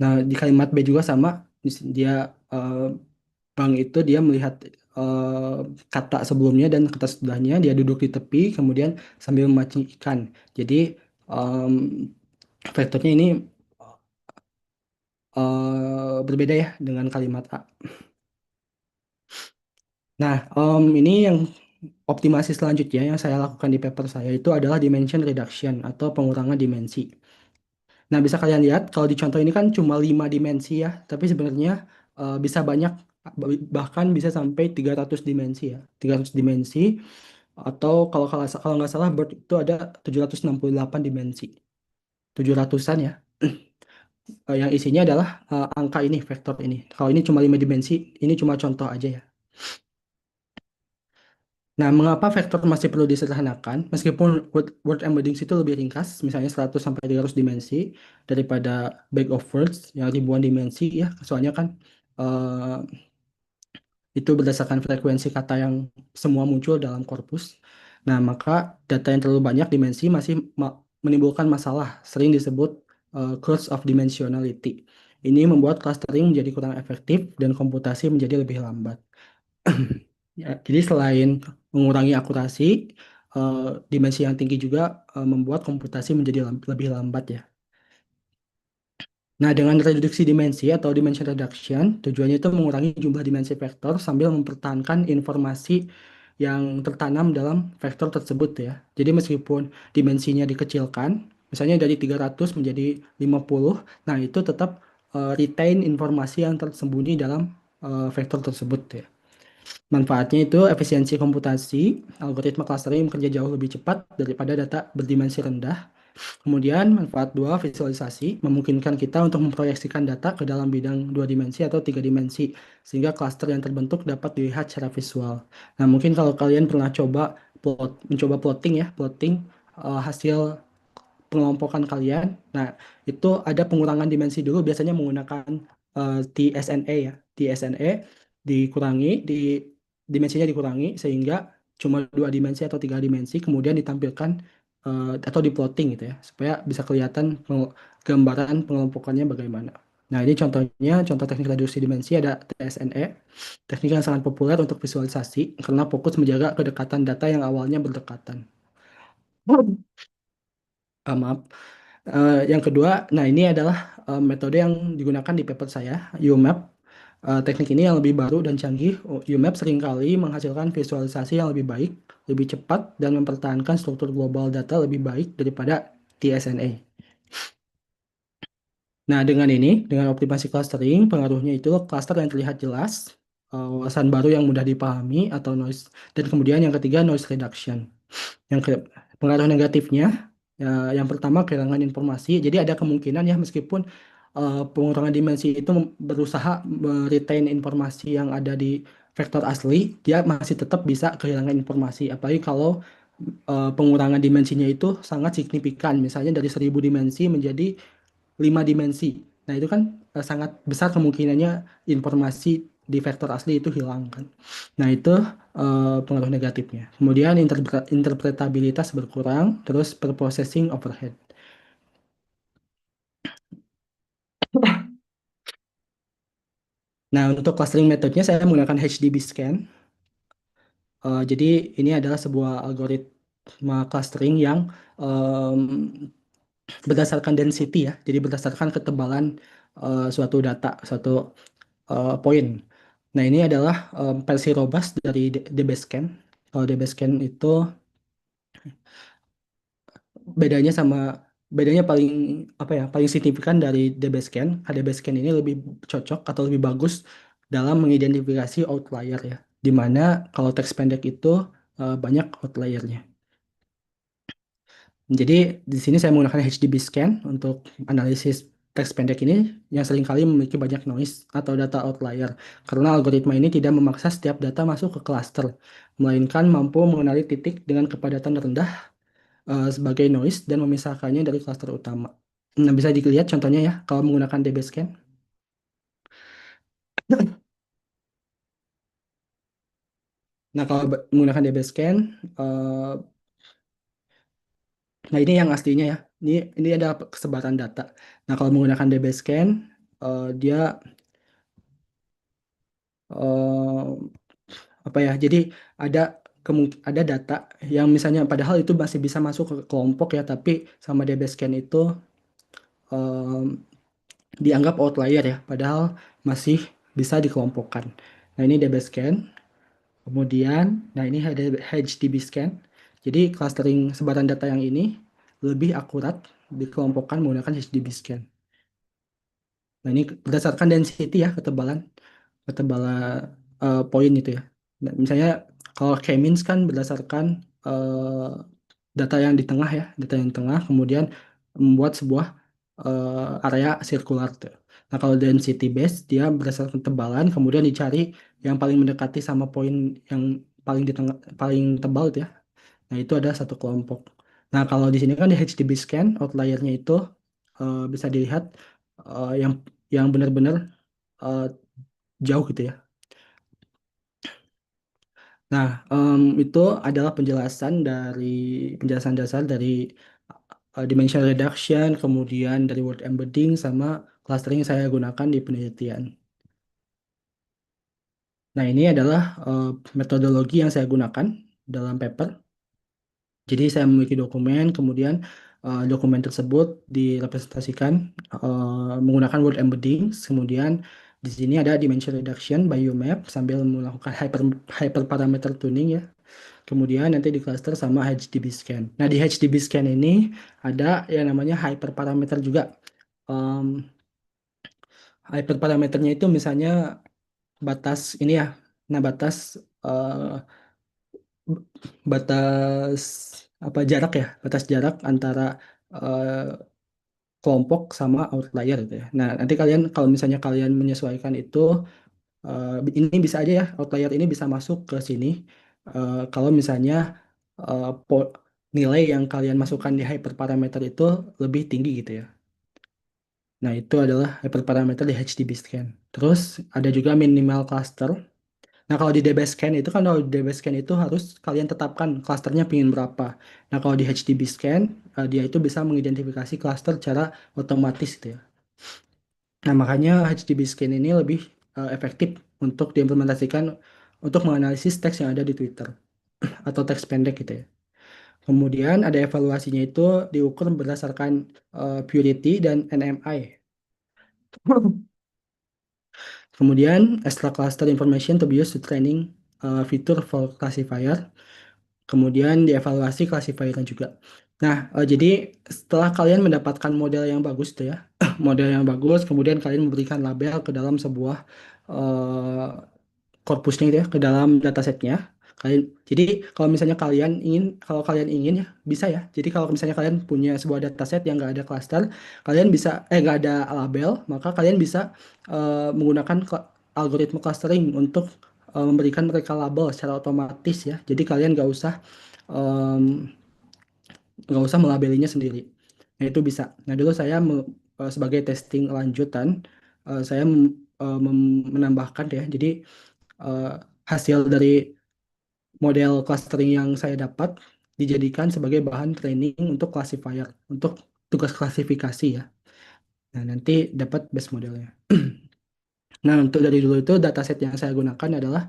Nah, di kalimat B juga sama, dia bank itu dia melihat eh, kata sebelumnya dan kata sebelahnya, dia duduk di tepi, kemudian sambil memancing ikan. Jadi em, vektornya ini berbeda ya dengan kalimat A. Nah, ini yang optimasi selanjutnya yang saya lakukan di paper saya itu adalah dimension reduction atau pengurangan dimensi. Nah, bisa kalian lihat kalau di contoh ini kan cuma 5 dimensi ya, tapi sebenarnya bisa banyak, bahkan bisa sampai 300 dimensi ya. 300 dimensi atau kalau nggak salah Bird itu ada 768 dimensi. 700-an ya. Yang isinya adalah angka ini, vektor ini. Kalau ini cuma 5 dimensi, ini cuma contoh aja ya. Nah, mengapa vektor masih perlu disederhanakan? Meskipun word embeddings itu lebih ringkas, misalnya 100 sampai 300 dimensi daripada bag of words yang ribuan dimensi ya. Soalnya kan eh, itu berdasarkan frekuensi kata yang semua muncul dalam korpus. Nah, maka data yang terlalu banyak dimensi masih menimbulkan masalah, sering disebut curse of dimensionality. Ini membuat clustering menjadi kurang efektif dan komputasi menjadi lebih lambat. Ya, jadi selain mengurangi akurasi, eh, dimensi yang tinggi juga membuat komputasi menjadi lebih lambat ya. Nah, dengan reduksi dimensi atau dimension reduction, tujuannya itu mengurangi jumlah dimensi vektor sambil mempertahankan informasi yang tertanam dalam vektor tersebut ya. Jadi meskipun dimensinya dikecilkan, misalnya dari 300 menjadi 50, nah itu tetap retain informasi yang tersembunyi dalam vektor tersebut ya. Manfaatnya itu efisiensi komputasi, algoritma clustering bekerja jauh lebih cepat daripada data berdimensi rendah. Kemudian manfaat dua, visualisasi, memungkinkan kita untuk memproyeksikan data ke dalam bidang dua dimensi atau tiga dimensi, sehingga klaster yang terbentuk dapat dilihat secara visual. Nah, mungkin kalau kalian pernah mencoba plotting ya, plotting hasil pengelompokan kalian. Nah, itu ada pengurangan dimensi dulu, biasanya menggunakan TSNA ya. TSNA dikurangi, dimensinya dikurangi sehingga cuma dua dimensi atau tiga dimensi, kemudian ditampilkan atau diplotting gitu ya, supaya bisa kelihatan gambaran pengelompokannya bagaimana. Nah, ini contohnya, contoh teknik reduksi dimensi ada TSNA, teknik yang sangat populer untuk visualisasi karena fokus menjaga kedekatan data yang awalnya berdekatan. Maaf. Yang kedua, nah ini adalah metode yang digunakan di paper saya, UMAP. Teknik ini yang lebih baru dan canggih. UMAP seringkali menghasilkan visualisasi yang lebih baik, lebih cepat, dan mempertahankan struktur global data lebih baik daripada TSNA. Nah, dengan optimasi clustering, pengaruhnya itu cluster yang terlihat jelas, wawasan baru yang mudah dipahami atau noise, dan kemudian yang ketiga noise reduction. Yang ke Pengaruh negatifnya, ya, yang pertama kehilangan informasi. Jadi ada kemungkinan ya meskipun pengurangan dimensi itu berusaha retain informasi yang ada di vektor asli, dia masih tetap bisa kehilangan informasi. Apalagi kalau pengurangan dimensinya itu sangat signifikan, misalnya dari 1000 dimensi menjadi 5 dimensi. Nah, itu kan sangat besar kemungkinannya informasi di vektor asli itu hilang kan. Nah, itu pengaruh negatifnya. Kemudian interpretabilitas berkurang, terus preprocessing overhead. Nah, untuk clustering metodenya saya menggunakan HDB scan. Jadi ini adalah sebuah algoritma clustering yang em, berdasarkan density ya. Jadi berdasarkan ketebalan suatu data, suatu poin. Nah, ini adalah versi robust dari DBSCAN. Kalau DBSCAN itu bedanya sama bedanya paling apa ya paling signifikan dari DBSCAN. DBSCAN ini lebih cocok atau lebih bagus dalam mengidentifikasi outlier ya. Dimana kalau teks pendek itu banyak outliernya. Jadi di sini saya menggunakan HDB scan untuk analisis teks pendek ini yang seringkali memiliki banyak noise atau data outlier karena algoritma ini tidak memaksa setiap data masuk ke cluster, melainkan mampu mengenali titik dengan kepadatan rendah sebagai noise dan memisahkannya dari cluster utama. Nah, bisa dilihat contohnya ya kalau menggunakan DB scan. Nah, kalau menggunakan DB scan, eh, nah ini yang aslinya ya. Ini ada kesebaran data. Nah, kalau menggunakan DB scan, dia eh, apa ya? Jadi ada ada data yang misalnya padahal itu masih bisa masuk ke kelompok ya, tapi sama DB scan itu eh, dianggap outlier ya, padahal masih bisa dikelompokkan. Nah, ini DB scan. Kemudian, nah ini ada HDB scan. Jadi clustering sebaran data yang ini lebih akurat dikelompokkan menggunakan HDB scan. Nah, ini berdasarkan density ya, ketebalan poin itu ya. Nah, misalnya kalau K-means kan berdasarkan data yang di tengah ya, data yang tengah, kemudian membuat sebuah area sirkular tuh. Nah, kalau density base dia berdasarkan ketebalan, kemudian dicari yang paling mendekati sama poin yang paling di tengah, paling tebal itu ya. Nah, itu ada satu kelompok. Nah, kalau di sini kan di HDB scan, outliernya itu bisa dilihat yang benar-benar eh, jauh gitu ya. Nah, itu adalah penjelasan dasar dari dimension reduction, kemudian dari word embedding sama clustering yang saya gunakan di penelitian. Nah, ini adalah metodologi yang saya gunakan dalam paper. Jadi saya memiliki dokumen, kemudian dokumen tersebut direpresentasikan menggunakan word embedding, kemudian di sini ada dimension reduction by UMap sambil melakukan hyperparameter tuning ya. Kemudian nanti di cluster sama HDB scan. Nah, di HDB scan ini ada yang namanya hyperparameter juga. Um, Hyperparameternya itu misalnya batas ini ya. Nah, batas apa jarak ya, batas jarak antara eh, kelompok sama outlier gitu ya. Nah, nanti kalian kalau misalnya kalian menyesuaikan itu ini bisa aja ya, outlier ini bisa masuk ke sini kalau misalnya nilai yang kalian masukkan di hyperparameter itu lebih tinggi gitu ya. Nah, itu adalah hyperparameter di HDB scan. Terus ada juga minimal cluster. Nah, kalau di DB scan itu kan, kalau di DB scan itu harus kalian tetapkan klasternya pingin berapa. Nah, kalau di HDB scan, dia itu bisa mengidentifikasi klaster secara otomatis gitu ya. Nah, makanya HDB scan ini lebih efektif untuk diimplementasikan untuk menganalisis teks yang ada di Twitter atau teks pendek gitu ya. Kemudian ada evaluasinya itu diukur berdasarkan purity dan NMI. Kemudian extra cluster information to be used to training fitur for classifier. Kemudian dievaluasi classifiernya juga. Nah, jadi setelah kalian mendapatkan model yang bagus tuh ya, model yang bagus, kemudian kalian memberikan label ke dalam sebuah eh, korpusnya gitu ya, ke dalam datasetnya. Jadi kalau kalian ingin ya bisa ya. Jadi kalau misalnya kalian punya sebuah dataset yang nggak ada cluster, kalian bisa nggak ada label, maka kalian bisa menggunakan algoritma clustering untuk memberikan mereka label secara otomatis ya. Jadi kalian em, nggak usah melabelinya sendiri. Nah, itu bisa. Nah, dulu saya sebagai testing lanjutan, saya menambahkan ya. Jadi eh, hasil dari model clustering yang saya dapat dijadikan sebagai bahan training untuk classifier, untuk tugas klasifikasi ya. Nah, nanti dapat base modelnya. Nah, untuk dari dulu itu dataset yang saya gunakan adalah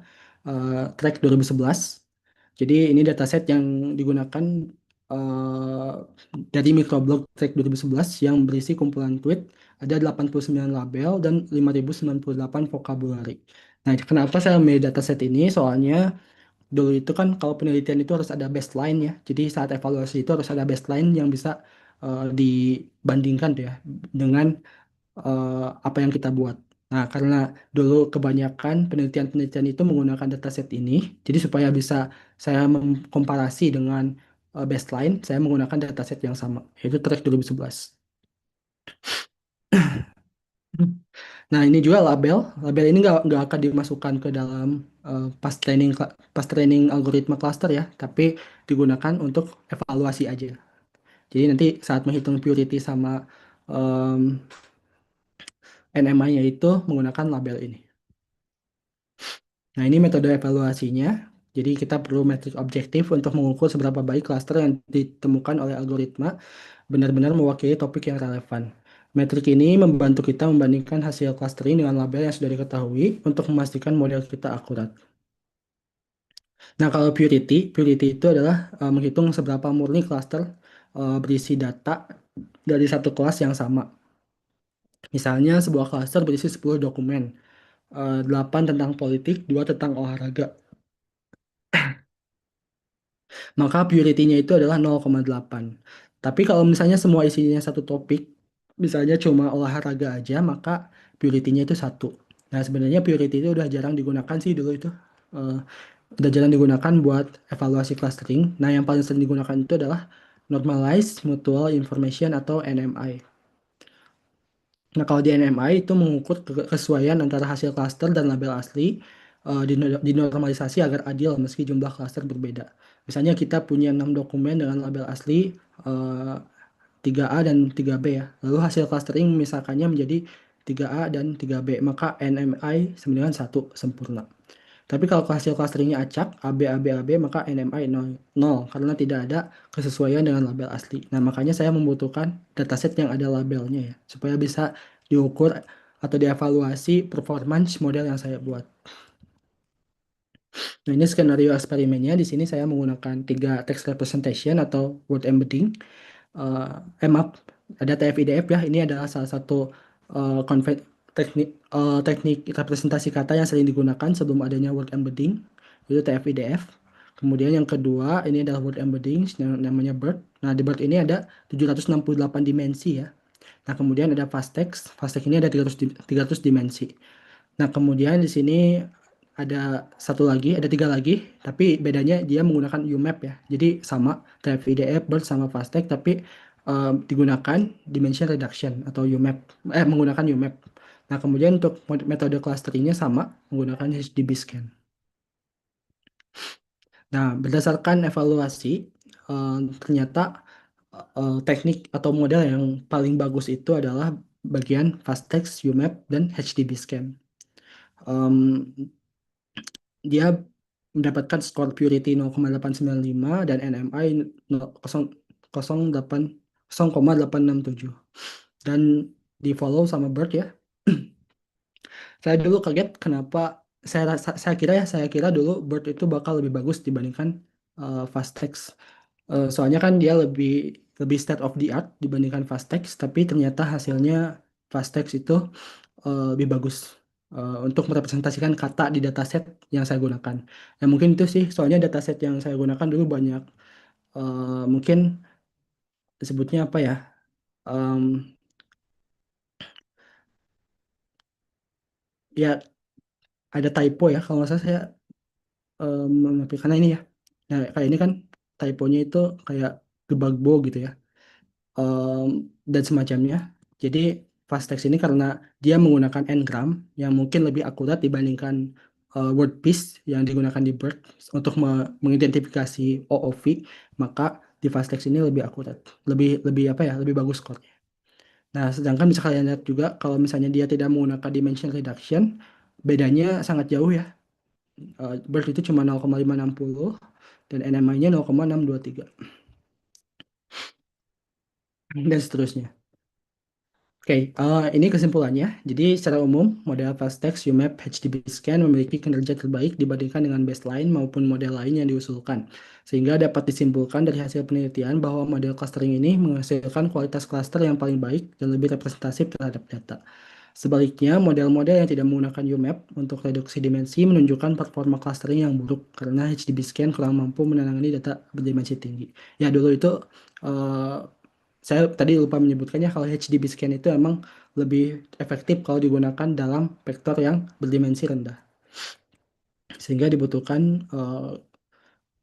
track 2011. Jadi ini dataset yang digunakan eh, dari microblog track 2011 yang berisi kumpulan tweet, ada 89 label dan 5098 vocabulary. Nah, kenapa saya memilih dataset ini? Soalnya dulu itu kan kalau penelitian itu harus ada baseline ya. Jadi saat evaluasi itu harus ada baseline yang bisa dibandingkan tuh ya dengan apa yang kita buat. Nah, karena dulu kebanyakan penelitian-penelitian itu menggunakan dataset ini, jadi supaya bisa saya mengkomparasi dengan baseline, saya menggunakan dataset yang sama, yaitu track 2011. Nah, ini juga label. Label ini nggak akan dimasukkan ke dalam pas training algoritma cluster ya, tapi digunakan untuk evaluasi aja. Jadi nanti saat menghitung purity sama NMI-nya itu menggunakan label ini. Nah, ini metode evaluasinya. Jadi kita perlu metrik objektif untuk mengukur seberapa baik cluster yang ditemukan oleh algoritma benar-benar mewakili topik yang relevan. Metrik ini membantu kita membandingkan hasil clustering dengan label yang sudah diketahui untuk memastikan model kita akurat. Nah, kalau purity itu adalah menghitung seberapa murni cluster berisi data dari satu kelas yang sama. Misalnya sebuah cluster berisi 10 dokumen, 8 tentang politik, 2 tentang olahraga. Maka purity-nya itu adalah 0,8. Tapi kalau misalnya semua isinya satu topik, misalnya cuma olahraga aja, maka purity-nya itu 1. Nah, sebenarnya purity itu udah jarang digunakan sih dulu itu. Eh, udah jarang digunakan buat evaluasi clustering. Nah, yang paling sering digunakan itu adalah Normalized Mutual Information atau NMI. Nah, kalau di NMI itu mengukur kesesuaian antara hasil cluster dan label asli dinormalisasi agar adil meski jumlah cluster berbeda. Misalnya kita punya 6 dokumen dengan label asli eh, 3A dan 3B ya. Lalu hasil clustering misalkannya menjadi 3A dan 3B, maka NMI sama dengan 1 sempurna. Tapi kalau hasil clusteringnya acak, AB, AB, AB, maka NMI 0, 0 karena tidak ada kesesuaian dengan label asli. Nah, makanya saya membutuhkan dataset yang ada labelnya ya, supaya bisa diukur atau dievaluasi performance model yang saya buat. Nah, ini skenario eksperimennya. Di sini saya menggunakan 3 text representation atau word embedding. Maaf, ada TF-IDF ya. Ini adalah salah satu teknik representasi kata yang sering digunakan sebelum adanya word embedding, itu TF-IDF. Kemudian yang kedua, ini adalah word embedding yang namanya BERT. Nah, di BERT ini ada 768 dimensi ya. Nah, kemudian ada fast text. Fast text ini ada 300 dimensi. Nah, kemudian di sini ada satu lagi, ada 3 lagi, tapi bedanya dia menggunakan UMAP ya. Jadi sama TF-IDF, BERT sama FASTEC, tapi digunakan dimension reduction atau UMAP, menggunakan UMAP. Nah, kemudian untuk metode clusteringnya sama, menggunakan HDB scan. Nah, berdasarkan evaluasi, ternyata teknik atau model yang paling bagus itu adalah bagian FastText, UMAP, dan HDB scan. Dia mendapatkan skor purity 0,895 dan NMI 0,867 dan di follow sama Bird ya. Saya dulu kaget kenapa saya kira dulu Bird itu bakal lebih bagus dibandingkan Fastex. Soalnya kan dia lebih lebih state of the art dibandingkan Fastex, tapi ternyata hasilnya Fastex itu lebih bagus untuk merepresentasikan kata di dataset yang saya gunakan. Ya mungkin itu sih, soalnya dataset yang saya gunakan dulu banyak mungkin disebutnya apa ya? em, Ya ada typo ya kalau nggak salah saya karena ini ya. Nah, kayak ini kan typonya itu kayak gebagbo gitu ya. em, dan semacamnya. Jadi fast text ini karena dia menggunakan n-gram yang mungkin lebih akurat dibandingkan word piece yang digunakan di BERT untuk mengidentifikasi OOV, maka di fast text ini lebih akurat, lebih lebih apa ya, lebih bagus skornya. Nah, sedangkan bisa kalian lihat juga kalau misalnya dia tidak menggunakan dimension reduction, bedanya sangat jauh ya. BERT itu cuma 0,560 dan NMI-nya 0,623 dan seterusnya. Oke, ini kesimpulannya. Jadi secara umum, model FastText UMAP HDB Scan memiliki kinerja terbaik dibandingkan dengan baseline maupun model lain yang diusulkan. Sehingga dapat disimpulkan dari hasil penelitian bahwa model clustering ini menghasilkan kualitas cluster yang paling baik dan lebih representatif terhadap data. Sebaliknya, model-model yang tidak menggunakan UMAP untuk reduksi dimensi menunjukkan performa clustering yang buruk karena HDB Scan kurang mampu menangani data berdimensi tinggi. Ya, dulu itu eh, saya tadi lupa menyebutkannya kalau HDB scan itu emang lebih efektif kalau digunakan dalam vektor yang berdimensi rendah. Sehingga dibutuhkan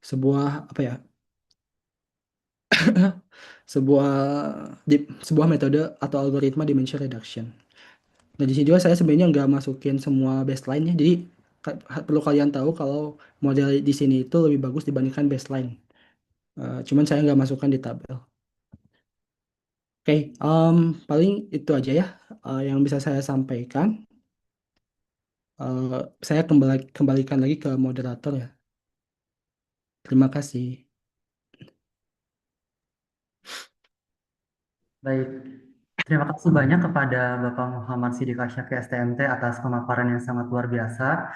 sebuah apa ya? sebuah sebuah metode atau algoritma dimension reduction. Nah, di sini juga saya sebenarnya nggak masukin semua baseline-nya. Jadi perlu kalian tahu kalau model di sini itu lebih bagus dibandingkan baseline. Cuman saya nggak masukkan di tabel. Oke, paling itu aja ya yang bisa saya sampaikan. Saya kembalikan lagi ke moderator ya. Terima kasih. Baik, terima kasih banyak kepada Bapak Muhammad Siddiq Asyaki STMT atas pemaparan yang sangat luar biasa.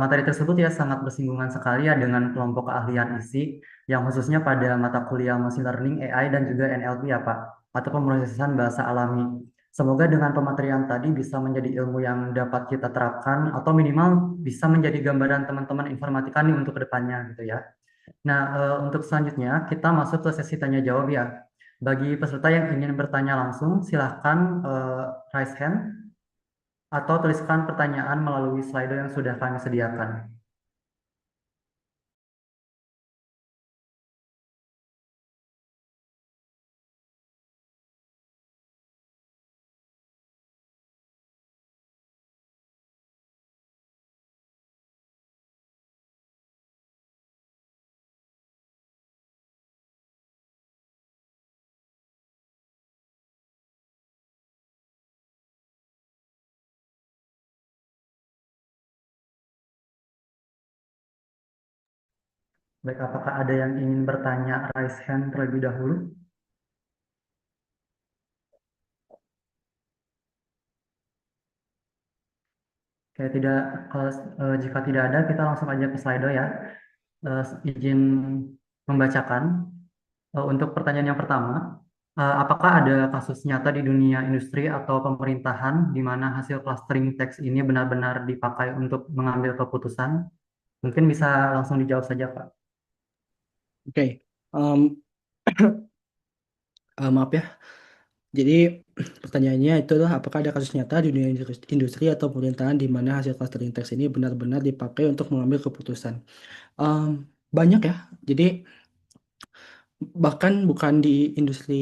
Materi tersebut ya sangat bersinggungan sekali ya dengan kelompok keahlian ISI yang khususnya pada mata kuliah Machine Learning, AI, dan juga NLP ya Pak, atau pemrosesan bahasa alami. Semoga dengan pematerian tadi bisa menjadi ilmu yang dapat kita terapkan atau minimal bisa menjadi gambaran teman-teman informatika nih untuk kedepannya gitu ya. Nah, untuk selanjutnya kita masuk ke sesi tanya jawab ya. Bagi peserta yang ingin bertanya langsung, silahkan raise hand atau tuliskan pertanyaan melalui slide yang sudah kami sediakan. Baik, apakah ada yang ingin bertanya raise hand terlebih dahulu? Oke, tidak, kalau, jika tidak ada, kita langsung aja ke slide ya. Izin membacakan. Untuk pertanyaan yang pertama, apakah ada kasus nyata di dunia industri atau pemerintahan di mana hasil clustering teks ini benar-benar dipakai untuk mengambil keputusan? Mungkin bisa langsung dijawab saja, Pak. Oke, em, maaf ya. Jadi pertanyaannya itu adalah apakah ada kasus nyata di dunia industri atau pemerintahan di mana hasil clustering teks ini benar-benar dipakai untuk mengambil keputusan? Em, Banyak ya. Jadi bahkan bukan di industri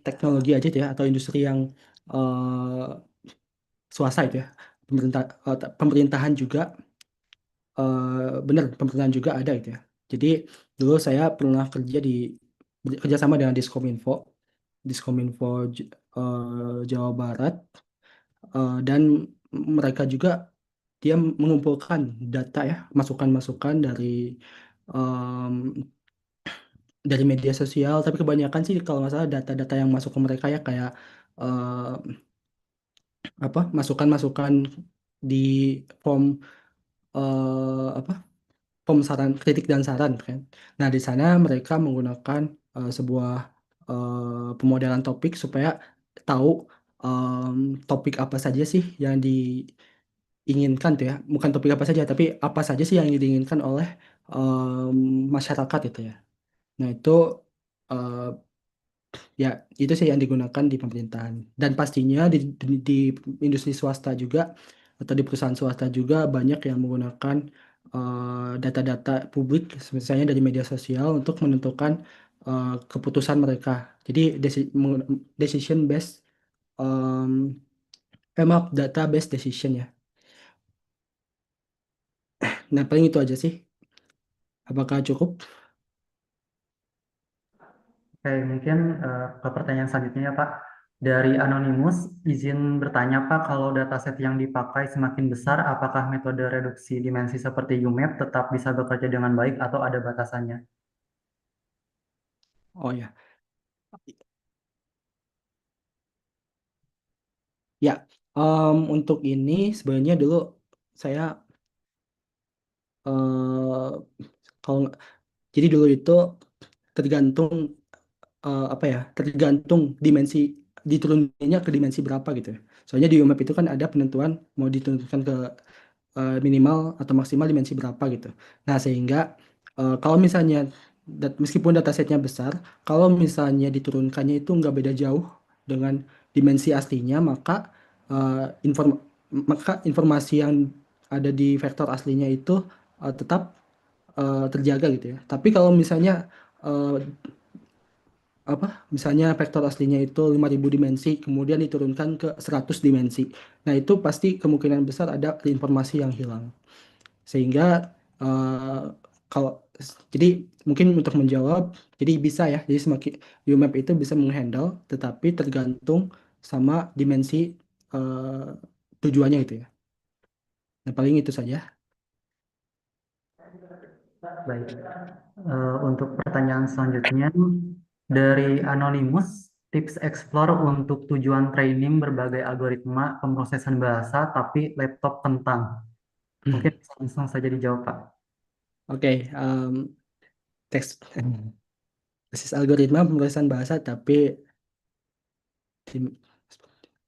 teknologi aja tuh ya atau industri yang eh, swasta itu ya. Pemerintahan juga benar pemerintahan juga ada gitu ya. Jadi dulu saya pernah kerja sama dengan Diskominfo Jawa Barat dan mereka juga dia mengumpulkan data ya masukan-masukan em, dari media sosial tapi kebanyakan sih kalau nggak salah data-data yang masuk ke mereka ya kayak eh, apa masukan-masukan di form apa form saran kritik dan saran kan. Nah di sana mereka menggunakan sebuah pemodelan topik supaya tahu topik apa saja sih yang diinginkan tuh ya bukan topik apa saja tapi apa saja sih yang diinginkan oleh masyarakat itu ya. Nah itu eh, ya, itu sih yang digunakan di pemerintahan. Dan pastinya di industri swasta juga atau di perusahaan swasta juga banyak yang menggunakan data-data publik, misalnya dari media sosial untuk menentukan keputusan mereka. Jadi decision based, maaf, data based decision ya. Nah, paling itu aja sih. Apakah cukup? Oke, mungkin ke pertanyaan selanjutnya ya, Pak. Dari Anonymous, izin bertanya, Pak, kalau dataset yang dipakai semakin besar, apakah metode reduksi dimensi seperti UMAP tetap bisa bekerja dengan baik atau ada batasannya? Oh ya, ya. Untuk ini sebenarnya dulu saya eh kalau jadi dulu itu tergantung apa ya tergantung dimensi diturunnya ke dimensi berapa gitu ya. Soalnya di UMAP itu kan ada penentuan mau diturunkan ke minimal atau maksimal dimensi berapa gitu. Nah sehingga kalau misalnya meskipun datasetnya besar, kalau misalnya diturunkannya itu nggak beda jauh dengan dimensi aslinya, eh, inform maka informasi yang ada di vektor aslinya itu tetap terjaga gitu ya. Tapi kalau misalnya eh, misalnya vektor aslinya itu 5.000 dimensi, kemudian diturunkan ke 100 dimensi. Nah, itu pasti kemungkinan besar ada informasi yang hilang. Sehingga eh, kalau jadi mungkin untuk menjawab, jadi bisa ya, jadi semakin UMAP itu bisa menghandle, tetapi tergantung sama dimensi eh, tujuannya itu ya. Nah, paling itu saja. Baik. Untuk pertanyaan selanjutnya dari Anonymous, tips explore untuk tujuan training berbagai algoritma pemrosesan bahasa tapi laptop kentang. Mungkin bisa langsung saja dijawab, Pak. Oke, teks basis algoritma pemrosesan bahasa tapi tim-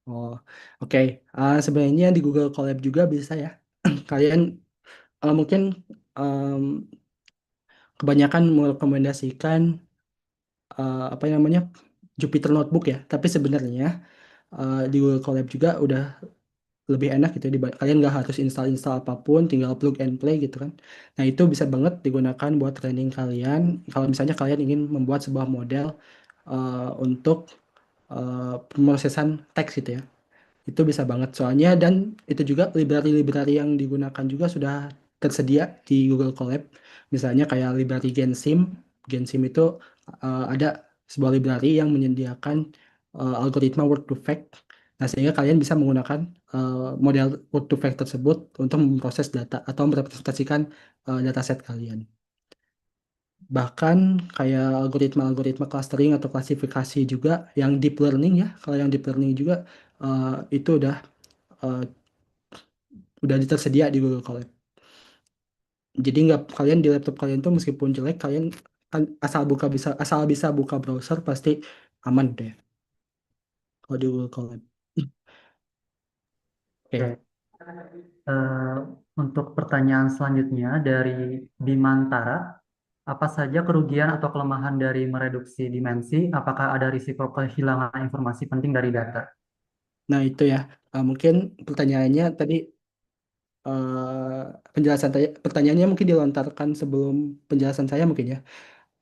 oh oke. Sebenarnya di Google Colab juga bisa ya. Kalian mungkin em, kebanyakan merekomendasikan apa namanya Jupyter Notebook ya, tapi sebenarnya di Google Colab juga udah lebih enak gitu. Kalian nggak harus install apapun, tinggal plug and play gitu kan. Nah, itu bisa banget digunakan buat training kalian. Kalau misalnya kalian ingin membuat sebuah model untuk pemrosesan teks gitu ya. Itu bisa banget soalnya, dan itu juga library-library yang digunakan juga sudah tersedia di Google Colab. Misalnya kayak library Gensim. Gensim itu ada sebuah library yang menyediakan algoritma word to fact. Nah, sehingga kalian bisa menggunakan model word to fact tersebut untuk memproses data atau merepresentasikan dataset kalian. Bahkan kayak algoritma-algoritma clustering atau klasifikasi juga yang deep learning ya. Kalau yang deep learning juga itu eh, udah tersedia di Google Colab. Jadi nggak, kalian di laptop kalian tuh meskipun jelek, kalian asal bisa buka browser pasti aman deh kalau di Google Colab. Oke. Oke. Eh, untuk pertanyaan selanjutnya dari Bimantara, apa saja kerugian atau kelemahan dari mereduksi dimensi? Apakah ada risiko kehilangan informasi penting dari data? Nah, itu ya. Mungkin pertanyaannya tadi pertanyaannya mungkin dilontarkan sebelum penjelasan saya mungkin ya.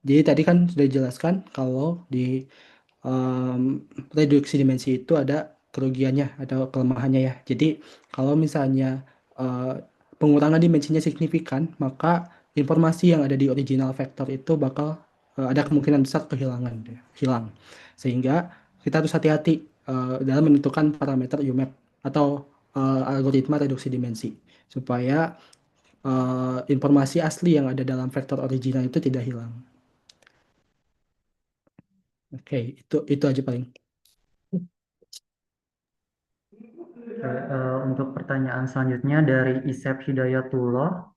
Jadi tadi kan sudah dijelaskan kalau di em, reduksi dimensi itu ada kerugiannya, ada kelemahannya ya. Jadi kalau misalnya eh, pengurangan dimensinya signifikan, maka informasi yang ada di original vektor itu bakal ada kemungkinan besar kehilangan, hilang. Sehingga kita harus hati-hati dalam menentukan parameter UMAP atau algoritma reduksi dimensi supaya informasi asli yang ada dalam vektor original itu tidak hilang. Oke, itu aja paling. Oke, untuk pertanyaan selanjutnya dari Isep Hidayatullah,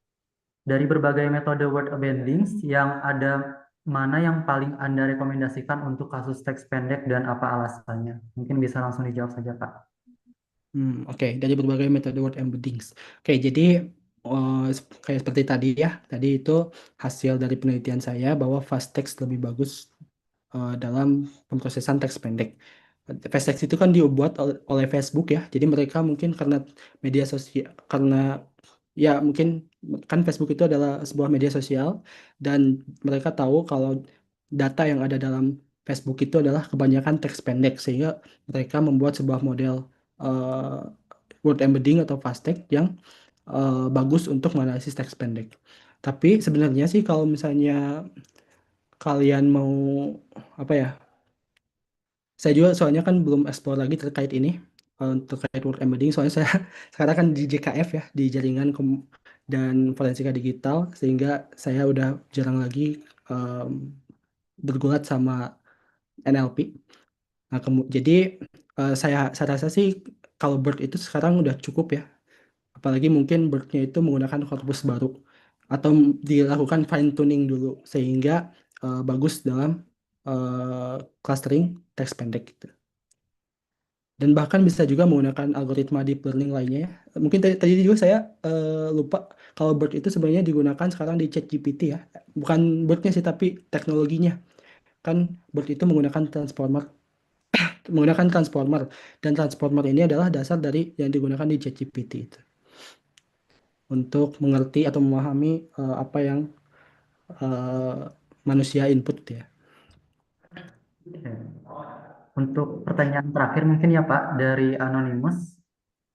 dari berbagai metode word bendings yang ada, mana yang paling Anda rekomendasikan untuk kasus teks pendek dan apa alasannya? Mungkin bisa langsung dijawab saja, Pak. Oke, dari berbagai metode word embeddings. Oke, jadi kayak seperti tadi ya, tadi itu hasil dari penelitian saya bahwa fast text lebih bagus dalam pemrosesan teks pendek. Fast text itu kan dibuat oleh Facebook ya, jadi mereka mungkin karena media sosial, karena ya mungkin kan Facebook itu adalah sebuah media sosial, dan mereka tahu kalau data yang ada dalam Facebook itu adalah kebanyakan teks pendek, sehingga mereka membuat sebuah model eh, word embedding atau fast text yang bagus untuk menganalisis teks pendek. Tapi sebenarnya sih kalau misalnya kalian mau apa ya, saya juga soalnya kan belum explore lagi terkait ini, terkait word embedding, soalnya saya sekarang kan di JKF ya, di Jaringan dan Forensika Digital, sehingga saya udah jarang lagi em, bergulat sama NLP. Nah, jadi saya rasa sih kalau BERT itu sekarang udah cukup ya. Apalagi mungkin BERT-nya itu menggunakan korpus baru atau dilakukan fine tuning dulu sehingga bagus dalam clustering teks pendek gitu. Dan bahkan bisa juga menggunakan algoritma deep learning lainnya ya. Mungkin tadi juga saya lupa kalau BERT itu sebenarnya digunakan sekarang di ChatGPT ya. Bukan BERT-nya sih tapi teknologinya. Kan BERT itu menggunakan transformer, dan transformer ini adalah dasar dari yang digunakan di ChatGPT itu untuk mengerti atau memahami apa yang eh, manusia input ya. Oke. Untuk pertanyaan terakhir mungkin ya Pak dari Anonymous.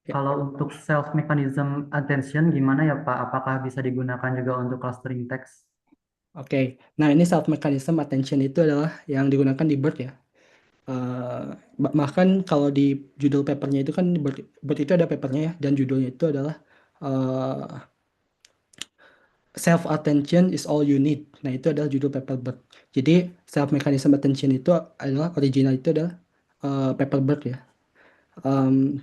Ya, Kalau untuk self mechanism attention gimana ya Pak? Apakah bisa digunakan juga untuk clustering text? oke. Nah, ini self mechanism attention itu adalah yang digunakan di BERT ya. Eh, Bahkan kalau di judul papernya itu kan BERT itu ada papernya ya, dan judulnya itu adalah self attention is all you need. Nah, itu adalah judul paper BERT. Jadi self mechanism attention itu adalah original itu adalah paper BERT ya. Em,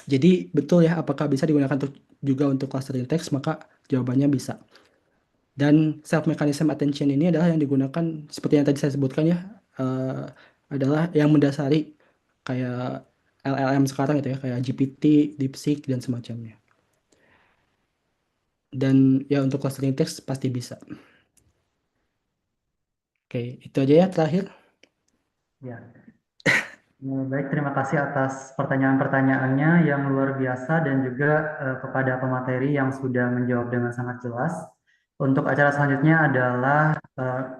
jadi betul ya, apakah bisa digunakan juga untuk clustering text? Maka jawabannya bisa. Dan self mechanism attention ini adalah yang digunakan seperti yang tadi saya sebutkan ya, eh, adalah yang mendasari kayak LLM sekarang gitu ya, kayak GPT, DeepSeek dan semacamnya. Dan ya untuk clustering text pasti bisa. Oke, itu aja ya terakhir. Ya. Baik, terima kasih atas pertanyaan-pertanyaannya yang luar biasa dan juga kepada pemateri yang sudah menjawab dengan sangat jelas. Untuk acara selanjutnya adalah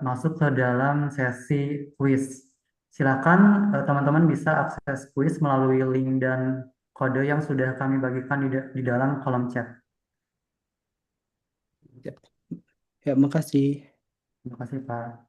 masuk ke dalam sesi quiz. Silakan teman-teman bisa akses quiz melalui link dan kode yang sudah kami bagikan di dalam kolom chat. Ya, ya makasih. Terima kasih, Pak.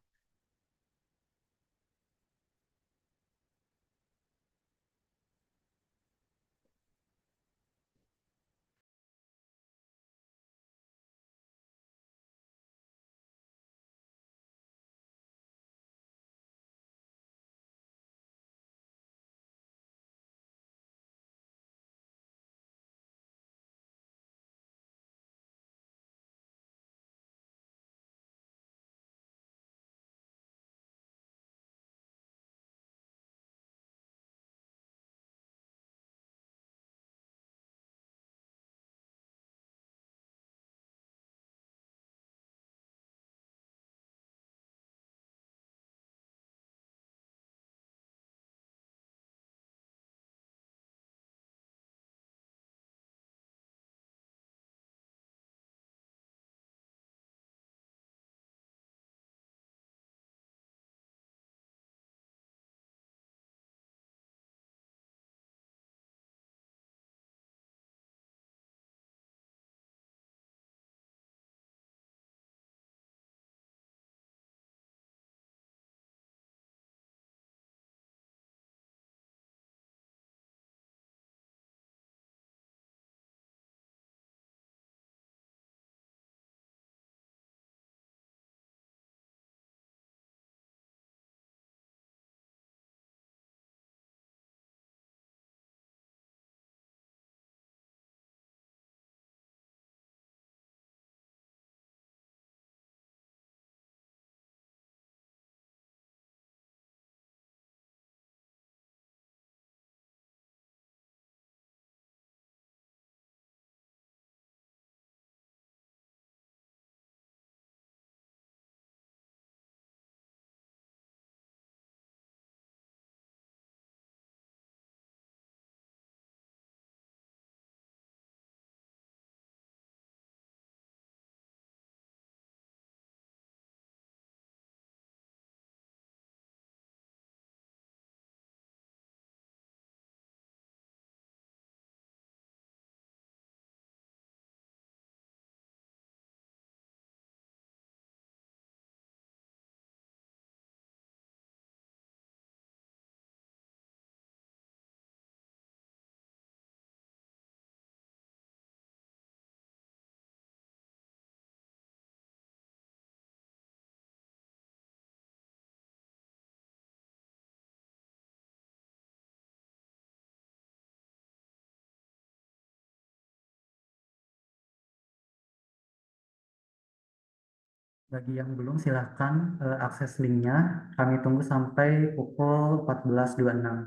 Bagi yang belum, silahkan akses linknya. Kami tunggu sampai pukul 14.26.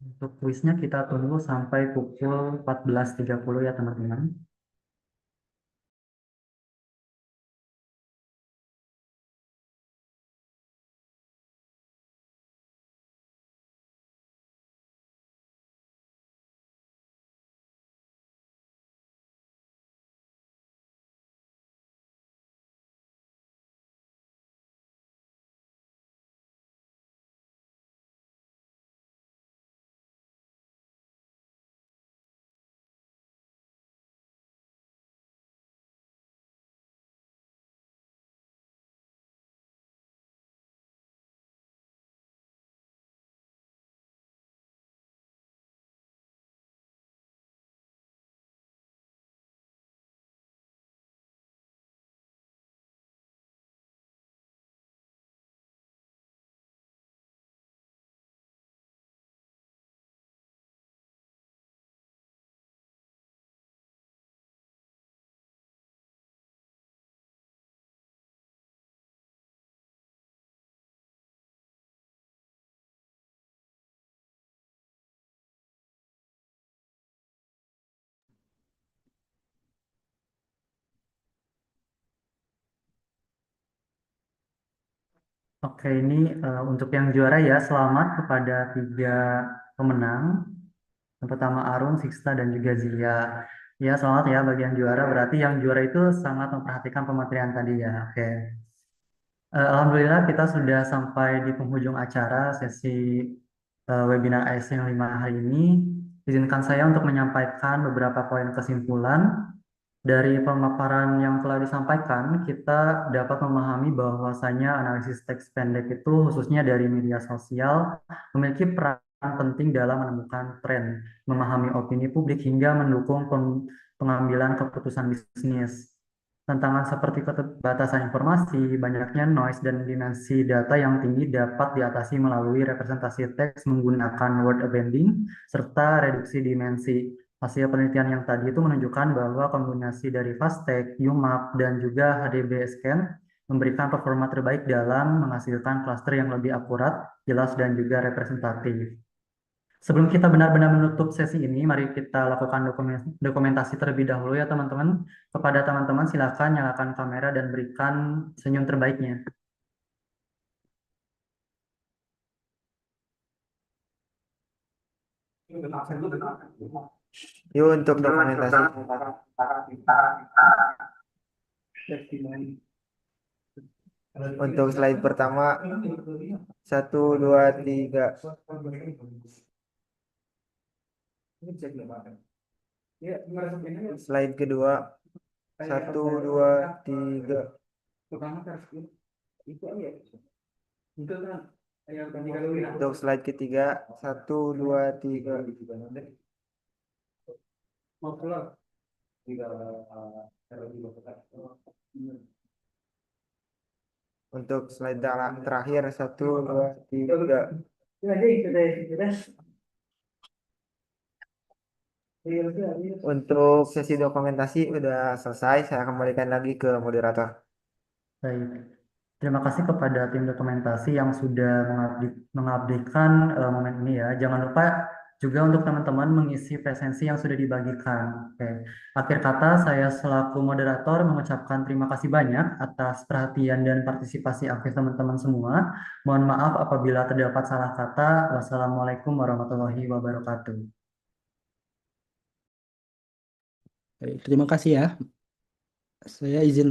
Untuk kuisnya kita tunggu sampai pukul 14.30 ya teman-teman. Oke, ini untuk yang juara ya, selamat kepada 3 pemenang. Yang pertama Arun, Sista, dan juga Zia. Ya, selamat ya bagi yang juara. Berarti yang juara itu sangat memperhatikan pematerian tadi ya. Oke. Alhamdulillah kita sudah sampai di penghujung acara sesi webinar AS yang 5 hari ini. Izinkan saya untuk menyampaikan beberapa poin kesimpulan. Dari pemaparan yang telah disampaikan, kita dapat memahami bahwasanya analisis teks pendek itu khususnya dari media sosial memiliki peran penting dalam menemukan tren, memahami opini publik hingga mendukung pengambilan keputusan bisnis. Tantangan seperti keterbatasan informasi, banyaknya noise, dan dimensi data yang tinggi dapat diatasi melalui representasi teks menggunakan word embedding serta reduksi dimensi. Hasil penelitian yang tadi itu menunjukkan bahwa kombinasi dari FastText, UMAP, dan juga HDB Scan memberikan performa terbaik dalam menghasilkan klaster yang lebih akurat, jelas, dan juga representatif. Sebelum kita benar-benar menutup sesi ini, mari kita lakukan dokumentasi terlebih dahulu ya teman-teman. Kepada teman-teman silakan nyalakan kamera dan berikan senyum terbaiknya. Yuk untuk dokumentasi. Untuk slide pertama 1, 2, 3. Slide kedua 1, 2, 3. Untuk slide ketiga 1, 2, 3. Untuk slide terakhir 1, 2, 3. Untuk sesi dokumentasi udah selesai, saya kembalikan lagi ke moderator. Baik. Terima kasih kepada tim dokumentasi yang sudah mengabdikan momen ini ya. Jangan lupa juga untuk teman-teman mengisi presensi yang sudah dibagikan. Oke. Akhir kata, saya selaku moderator mengucapkan terima kasih banyak atas perhatian dan partisipasi aktif teman-teman semua. Mohon maaf apabila terdapat salah kata. Wassalamualaikum warahmatullahi wabarakatuh. Baik, terima kasih ya. Saya izin